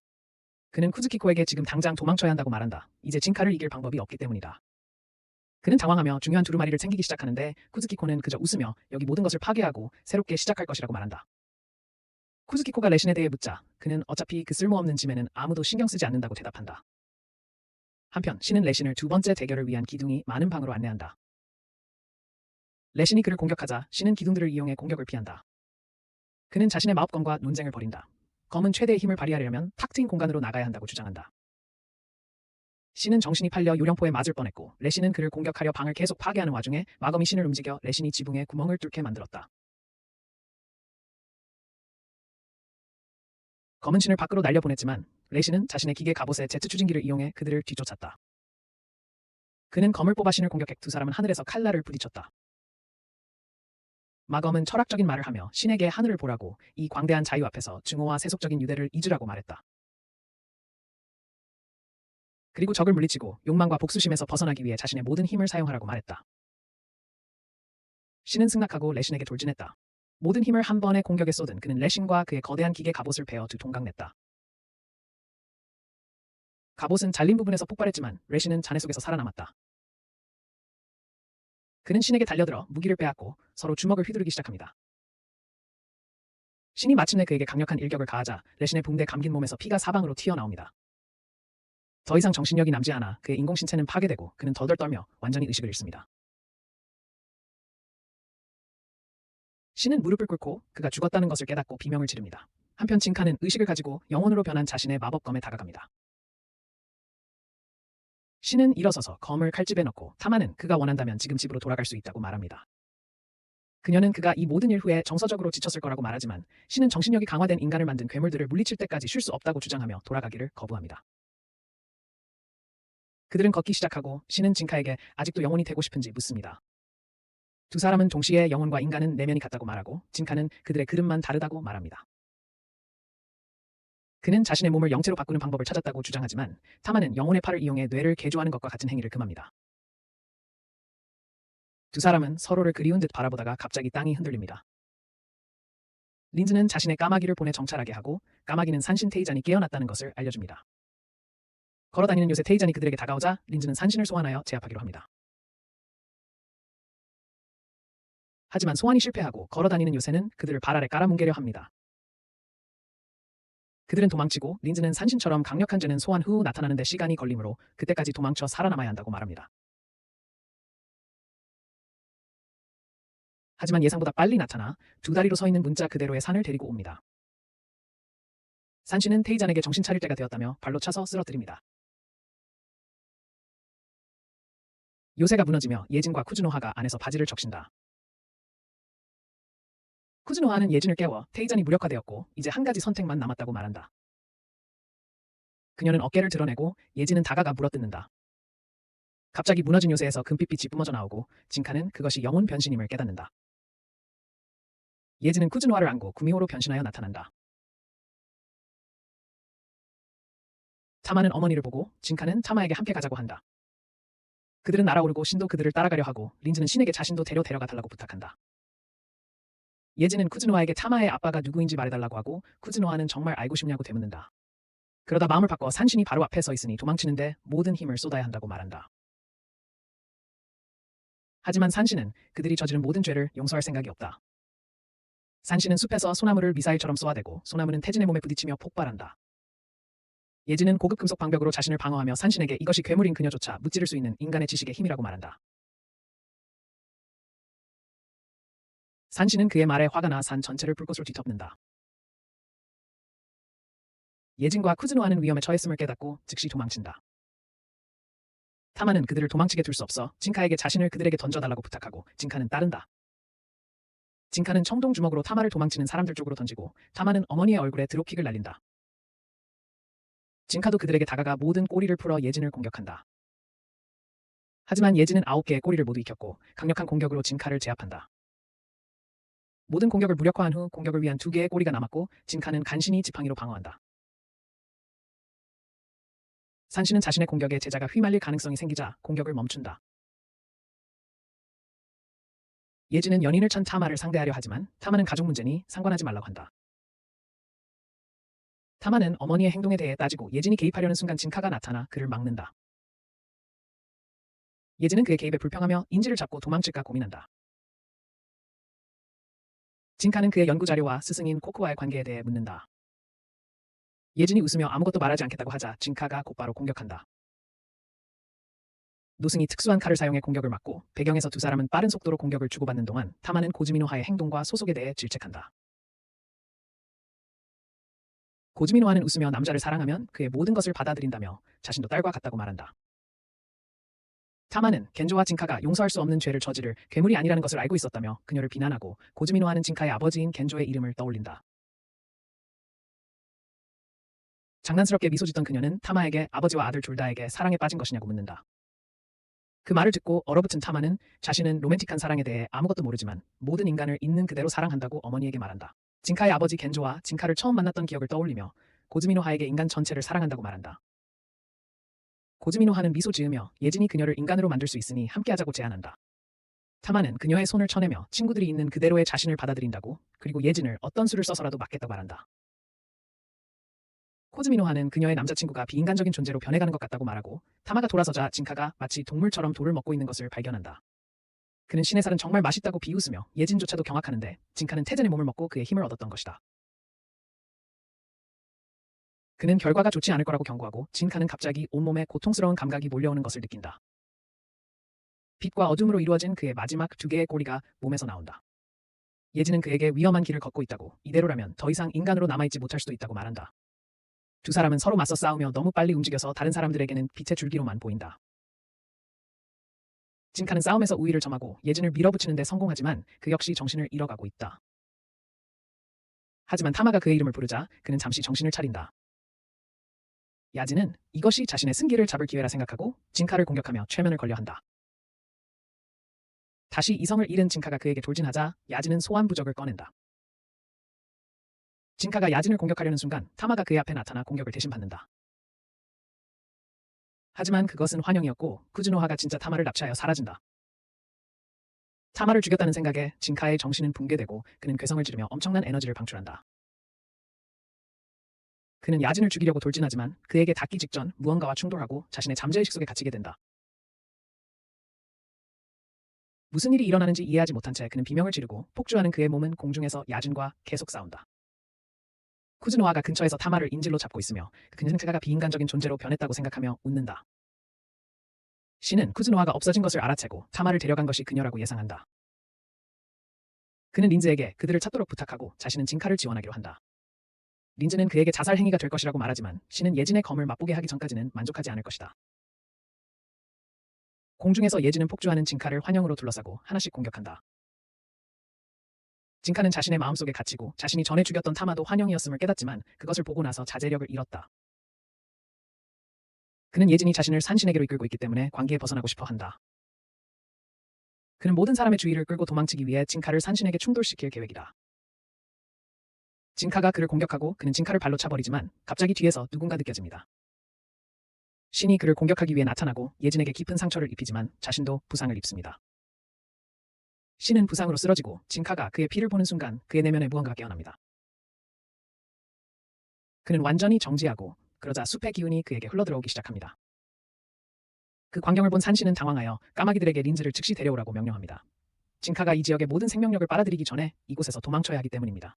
그는 쿠즈키코에게 지금 당장 도망쳐야 한다고 말한다. 이제 진카를 이길 방법이 없기 때문이다. 그는 당황하며 중요한 두루마리를 챙기기 시작하는데 쿠즈키코는 그저 웃으며 여기 모든 것을 파괴하고 새롭게 시작할 것이라고 말한다. 쿠즈키코가 레신에 대해 묻자 그는 어차피 그 쓸모없는 짐에는 아무도 신경 쓰지 않는다고 대답한다. 한편 신은 레신을 두 번째 대결을 위한 기둥이 많은 방으로 안내한다. 레신이 그를 공격하자 신은 기둥들을 이용해 공격을 피한다. 그는 자신의 마법검과 논쟁을 벌인다. 검은 최대의 힘을 발휘하려면 탁 트인 공간으로 나가야 한다고 주장한다. 신은 정신이 팔려 요령포에 맞을 뻔했고 레신은 그를 공격하려 방을 계속 파괴하는 와중에 마검이 신을 움직여 레신이 지붕에 구멍을 뚫게 만들었다. 검은 신을 밖으로 날려보냈지만 레신은 자신의 기계 갑옷의 제트 추진기를 이용해 그들을 뒤쫓았다. 그는 검을 뽑아 신을 공격해 두 사람은 하늘에서 칼날을 부딪혔다. 마검은 철학적인 말을 하며 신에게 하늘을 보라고 이 광대한 자유 앞에서 증오와 세속적인 유대를 잊으라고 말했다. 그리고 적을 물리치고 욕망과 복수심에서 벗어나기 위해 자신의 모든 힘을 사용하라고 말했다. 신은 승낙하고 레신에게 돌진했다. 모든 힘을 한 번에 공격에 쏟은 그는 레신과 그의 거대한 기계 갑옷을 베어 두 동강냈다. 갑옷은 잘린 부분에서 폭발했지만 레신은 잔해 속에서 살아남았다. 그는 신에게 달려들어 무기를 빼앗고 서로 주먹을 휘두르기 시작합니다. 신이 마침내 그에게 강력한 일격을 가하자 레신의 붕대 감긴 몸에서 피가 사방으로 튀어나옵니다. 더 이상 정신력이 남지 않아 그의 인공신체는 파괴되고 그는 덜덜 떨며 완전히 의식을 잃습니다. 신은 무릎을 꿇고 그가 죽었다는 것을 깨닫고 비명을 지릅니다. 한편 진카는 의식을 가지고 영혼으로 변한 자신의 마법검에 다가갑니다. 신은 일어서서 검을 칼집에 넣고 타마는 그가 원한다면 지금 집으로 돌아갈 수 있다고 말합니다. 그녀는 그가 이 모든 일 후에 정서적으로 지쳤을 거라고 말하지만 신은 정신력이 강화된 인간을 만든 괴물들을 물리칠 때까지 쉴 수 없다고 주장하며 돌아가기를 거부합니다. 그들은 걷기 시작하고 신은 진카에게 아직도 영혼이 되고 싶은지 묻습니다. 두 사람은 동시에 영혼과 인간은 내면이 같다고 말하고 진카는 그들의 그릇만 다르다고 말합니다. 그는 자신의 몸을 영체로 바꾸는 방법을 찾았다고 주장하지만 타마는 영혼의 팔을 이용해 뇌를 개조하는 것과 같은 행위를 금합니다. 두 사람은 서로를 그리운 듯 바라보다가 갑자기 땅이 흔들립니다. 린즈는 자신의 까마귀를 보내 정찰하게 하고 까마귀는 산신 테이잔이 깨어났다는 것을 알려줍니다. 걸어다니는 요새 테이잔이 그들에게 다가오자 린즈는 산신을 소환하여 제압하기로 합니다. 하지만 소환이 실패하고 걸어다니는 요새는 그들을 발 아래 깔아뭉개려 합니다. 그들은 도망치고 린즈는 산신처럼 강력한 죄는 소환 후 나타나는 데 시간이 걸리므로 그때까지 도망쳐 살아남아야 한다고 말합니다. 하지만 예상보다 빨리 나타나 두 다리로 서 있는 문자 그대로의 산을 데리고 옵니다. 산신은 테이잔에게 정신 차릴 때가 되었다며 발로 차서 쓰러뜨립니다. 요새가 무너지며 예진과 쿠즈노하가 안에서 바지를 적신다. 쿠즈노하는 예진을 깨워 테이잔이 무력화되었고 이제 한 가지 선택만 남았다고 말한다. 그녀는 어깨를 드러내고 예진은 다가가 물어뜯는다. 갑자기 무너진 요새에서 금빛빛이 뿜어져 나오고 진카는 그것이 영혼 변신임을 깨닫는다. 예진은 쿠즈노하를 안고 구미호로 변신하여 나타난다. 타마는 어머니를 보고 진카는 타마에게 함께 가자고 한다. 그들은 날아오르고 신도 그들을 따라가려 하고 린즈는 신에게 자신도 데려가 달라고 부탁한다. 예지는 쿠즈노아에게 타마의 아빠가 누구인지 말해달라고 하고 쿠즈노아는 정말 알고 싶냐고 되묻는다. 그러다 마음을 바꿔 산신이 바로 앞에 서 있으니 도망치는데 모든 힘을 쏟아야 한다고 말한다. 하지만 산신은 그들이 저지른 모든 죄를 용서할 생각이 없다. 산신은 숲에서 소나무를 미사일처럼 쏘아대고 소나무는 태진의 몸에 부딪히며 폭발한다. 예지는 고급 금속 방벽으로 자신을 방어하며 산신에게 이것이 괴물인 그녀조차 무찌를 수 있는 인간의 지식의 힘이라고 말한다. 산신은 그의 말에 화가 나 산 전체를 불꽃으로 뒤덮는다. 예진과 쿠즈노아는 위험에 처했음을 깨닫고 즉시 도망친다. 타마는 그들을 도망치게 둘 수 없어 진카에게 자신을 그들에게 던져달라고 부탁하고 진카는 따른다. 진카는 청동 주먹으로 타마를 도망치는 사람들 쪽으로 던지고 타마는 어머니의 얼굴에 드롭킥을 날린다. 진카도 그들에게 다가가 모든 꼬리를 풀어 예진을 공격한다. 하지만 예진은 9개의 꼬리를 모두 익혔고 강력한 공격으로 진카를 제압한다. 모든 공격을 무력화한 후 공격을 위한 2개의 꼬리가 남았고 진카는 간신히 지팡이로 방어한다. 산신은 자신의 공격에 제자가 휘말릴 가능성이 생기자 공격을 멈춘다. 예진은 연인을 찬 타마를 상대하려 하지만 타마는 가족 문제니 상관하지 말라고 한다. 타마는 어머니의 행동에 대해 따지고 예진이 개입하려는 순간 진카가 나타나 그를 막는다. 예진은 그의 개입에 불평하며 인지를 잡고 도망칠까 고민한다. 진카는 그의 연구 자료와 스승인 코크와의 관계에 대해 묻는다. 예진이 웃으며 아무것도 말하지 않겠다고 하자 진카가 곧바로 공격한다. 노승이 특수한 칼을 사용해 공격을 막고 배경에서 두 사람은 빠른 속도로 공격을 주고받는 동안 타마는 고즈미노하의 행동과 소속에 대해 질책한다. 고즈미노하는 웃으며 남자를 사랑하면 그의 모든 것을 받아들인다며 자신도 딸과 같다고 말한다. 타마는 겐조와 진카가 용서할 수 없는 죄를 저지를 괴물이 아니라는 것을 알고 있었다며 그녀를 비난하고 고즈미노하는 진카의 아버지인 겐조의 이름을 떠올린다. 장난스럽게 미소 짓던 그녀는 타마에게 아버지와 아들 둘 다에게 사랑에 빠진 것이냐고 묻는다. 그 말을 듣고 얼어붙은 타마는 자신은 로맨틱한 사랑에 대해 아무것도 모르지만 모든 인간을 있는 그대로 사랑한다고 어머니에게 말한다. 진카의 아버지 겐조와 진카를 처음 만났던 기억을 떠올리며 고즈미노하에게 인간 전체를 사랑한다고 말한다. 고즈미노하는 미소 지으며 예진이 그녀를 인간으로 만들 수 있으니 함께하자고 제안한다. 타마는 그녀의 손을 쳐내며 친구들이 있는 그대로의 자신을 받아들인다고 그리고 예진을 어떤 수를 써서라도 막겠다고 말한다. 코즈미노하는 그녀의 남자친구가 비인간적인 존재로 변해가는 것 같다고 말하고 타마가 돌아서자 진카가 마치 동물처럼 돌을 먹고 있는 것을 발견한다. 그는 신의 살은 정말 맛있다고 비웃으며 예진조차도 경악하는데 진카는 태전의 몸을 먹고 그의 힘을 얻었던 것이다. 그는 결과가 좋지 않을 거라고 경고하고 진카는 갑자기 온몸에 고통스러운 감각이 몰려오는 것을 느낀다. 빛과 어둠으로 이루어진 그의 마지막 2개의 꼬리가 몸에서 나온다. 예진은 그에게 위험한 길을 걷고 있다고 이대로라면 더 이상 인간으로 남아있지 못할 수도 있다고 말한다. 두 사람은 서로 맞서 싸우며 너무 빨리 움직여서 다른 사람들에게는 빛의 줄기로만 보인다. 진카는 싸움에서 우위를 점하고 예진을 밀어붙이는 데 성공하지만 그 역시 정신을 잃어가고 있다. 하지만 타마가 그의 이름을 부르자 그는 잠시 정신을 차린다. 야진은 이것이 자신의 승기를 잡을 기회라 생각하고 진카를 공격하며 최면을 걸려한다. 다시 이성을 잃은 진카가 그에게 돌진하자 야진은 소환 부적을 꺼낸다. 진카가 야진을 공격하려는 순간 타마가 그의 앞에 나타나 공격을 대신 받는다. 하지만 그것은 환영이었고 쿠즈노하가 진짜 타마를 납치하여 사라진다. 타마를 죽였다는 생각에 진카의 정신은 붕괴되고 그는 괴성을 지르며 엄청난 에너지를 방출한다. 그는 야진을 죽이려고 돌진하지만 그에게 닿기 직전 무언가와 충돌하고 자신의 잠재의식 속에 갇히게 된다. 무슨 일이 일어나는지 이해하지 못한 채 그는 비명을 지르고 폭주하는 그의 몸은 공중에서 야진과 계속 싸운다. 쿠즈노아가 근처에서 타마를 인질로 잡고 있으며 그는 생체가 비인간적인 존재로 변했다고 생각하며 웃는다. 신은 쿠즈노아가 없어진 것을 알아채고 타마를 데려간 것이 그녀라고 예상한다. 그는 린즈에게 그들을 찾도록 부탁하고 자신은 진카를 지원하기로 한다. 린즈는 그에게 자살 행위가 될 것이라고 말하지만 신은 예진의 검을 맛보게 하기 전까지는 만족하지 않을 것이다. 공중에서 예진은 폭주하는 진카를 환영으로 둘러싸고 하나씩 공격한다. 진카는 자신의 마음속에 갇히고 자신이 전에 죽였던 타마도 환영이었음을 깨닫지만 그것을 보고 나서 자제력을 잃었다. 그는 예진이 자신을 산신에게로 이끌고 있기 때문에 관계에 벗어나고 싶어 한다. 그는 모든 사람의 주의를 끌고 도망치기 위해 진카를 산신에게 충돌시킬 계획이다. 진카가 그를 공격하고 그는 진카를 발로 차버리지만 갑자기 뒤에서 누군가 느껴집니다. 신이 그를 공격하기 위해 나타나고 예진에게 깊은 상처를 입히지만 자신도 부상을 입습니다. 신은 부상으로 쓰러지고 진카가 그의 피를 보는 순간 그의 내면에 무언가가 깨어납니다. 그는 완전히 정지하고 그러자 숲의 기운이 그에게 흘러들어오기 시작합니다. 그 광경을 본 산신은 당황하여 까마귀들에게 린즈를 즉시 데려오라고 명령합니다. 진카가 이 지역의 모든 생명력을 빨아들이기 전에 이곳에서 도망쳐야 하기 때문입니다.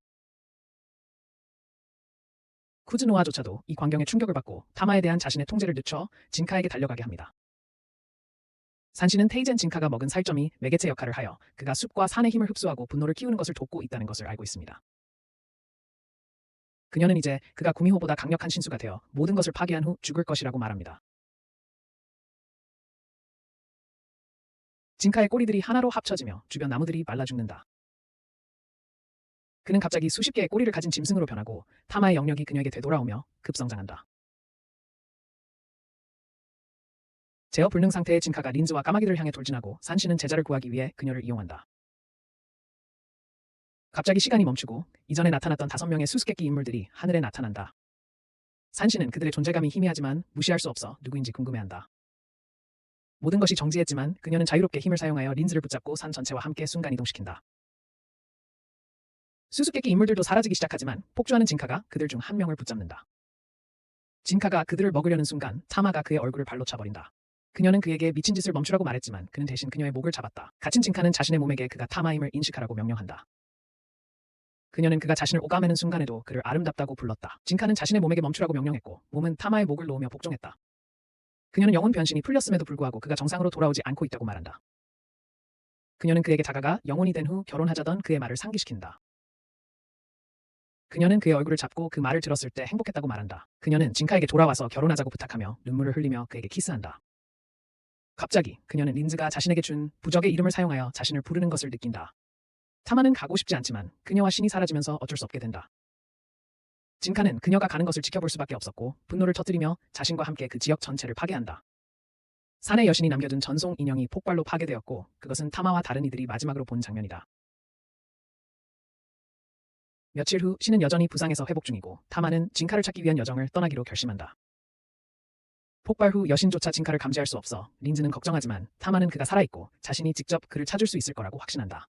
쿠즈노아조차도 이 광경에 충격을 받고 타마에 대한 자신의 통제를 늦춰 진카에게 달려가게 합니다. 산신은 테이젠 진카가 먹은 살점이 매개체 역할을 하여 그가 숲과 산의 힘을 흡수하고 분노를 키우는 것을 돕고 있다는 것을 알고 있습니다. 그녀는 이제 그가 구미호보다 강력한 신수가 되어 모든 것을 파괴한 후 죽을 것이라고 말합니다. 진카의 꼬리들이 하나로 합쳐지며 주변 나무들이 말라 죽는다. 그는 갑자기 수십 개의 꼬리를 가진 짐승으로 변하고 타마의 영역이 그녀에게 되돌아오며 급성장한다. 제어 불능 상태의 진카가 린즈와 까마귀들을 향해 돌진하고 산신은 제자를 구하기 위해 그녀를 이용한다. 갑자기 시간이 멈추고 이전에 나타났던 5명의 수수께끼 인물들이 하늘에 나타난다. 산신은 그들의 존재감이 희미하지만 무시할 수 없어 누구인지 궁금해한다. 모든 것이 정지했지만 그녀는 자유롭게 힘을 사용하여 린즈를 붙잡고 산 전체와 함께 순간이동시킨다. 수수께끼 인물들도 사라지기 시작하지만 폭주하는 진카가 그들 중 한 명을 붙잡는다. 진카가 그들을 먹으려는 순간 타마가 그의 얼굴을 발로 차버린다. 그녀는 그에게 미친 짓을 멈추라고 말했지만 그는 대신 그녀의 목을 잡았다. 갇힌 진카는 자신의 몸에게 그가 타마임을 인식하라고 명령한다. 그녀는 그가 자신을 오가매는 순간에도 그를 아름답다고 불렀다. 진카는 자신의 몸에게 멈추라고 명령했고 몸은 타마의 목을 놓으며 복종했다. 그녀는 영혼 변신이 풀렸음에도 불구하고 그가 정상으로 돌아오지 않고 있다고 말한다. 그녀는 그에게 다가가 영혼이 된 후 결혼하자던 그의 말을 상기시킨다. 그녀는 그의 얼굴을 잡고 그 말을 들었을 때 행복했다고 말한다. 그녀는 진카에게 돌아와서 결혼하자고 부탁하며 눈물을 흘리며 그에게 키스한다. 갑자기 그녀는 린즈가 자신에게 준 부적의 이름을 사용하여 자신을 부르는 것을 느낀다. 타마는 가고 싶지 않지만 그녀와 신이 사라지면서 어쩔 수 없게 된다. 진카는 그녀가 가는 것을 지켜볼 수밖에 없었고 분노를 터뜨리며 자신과 함께 그 지역 전체를 파괴한다. 산의 여신이 남겨둔 전송 인형이 폭발로 파괴되었고 그것은 타마와 다른 이들이 마지막으로 본 장면이다. 며칠 후 신은 여전히 부상에서 회복 중이고 타마는 진카를 찾기 위한 여정을 떠나기로 결심한다. 폭발 후 여신조차 진카를 감지할 수 없어 린즈는 걱정하지만 타마는 그가 살아있고 자신이 직접 그를 찾을 수 있을 거라고 확신한다.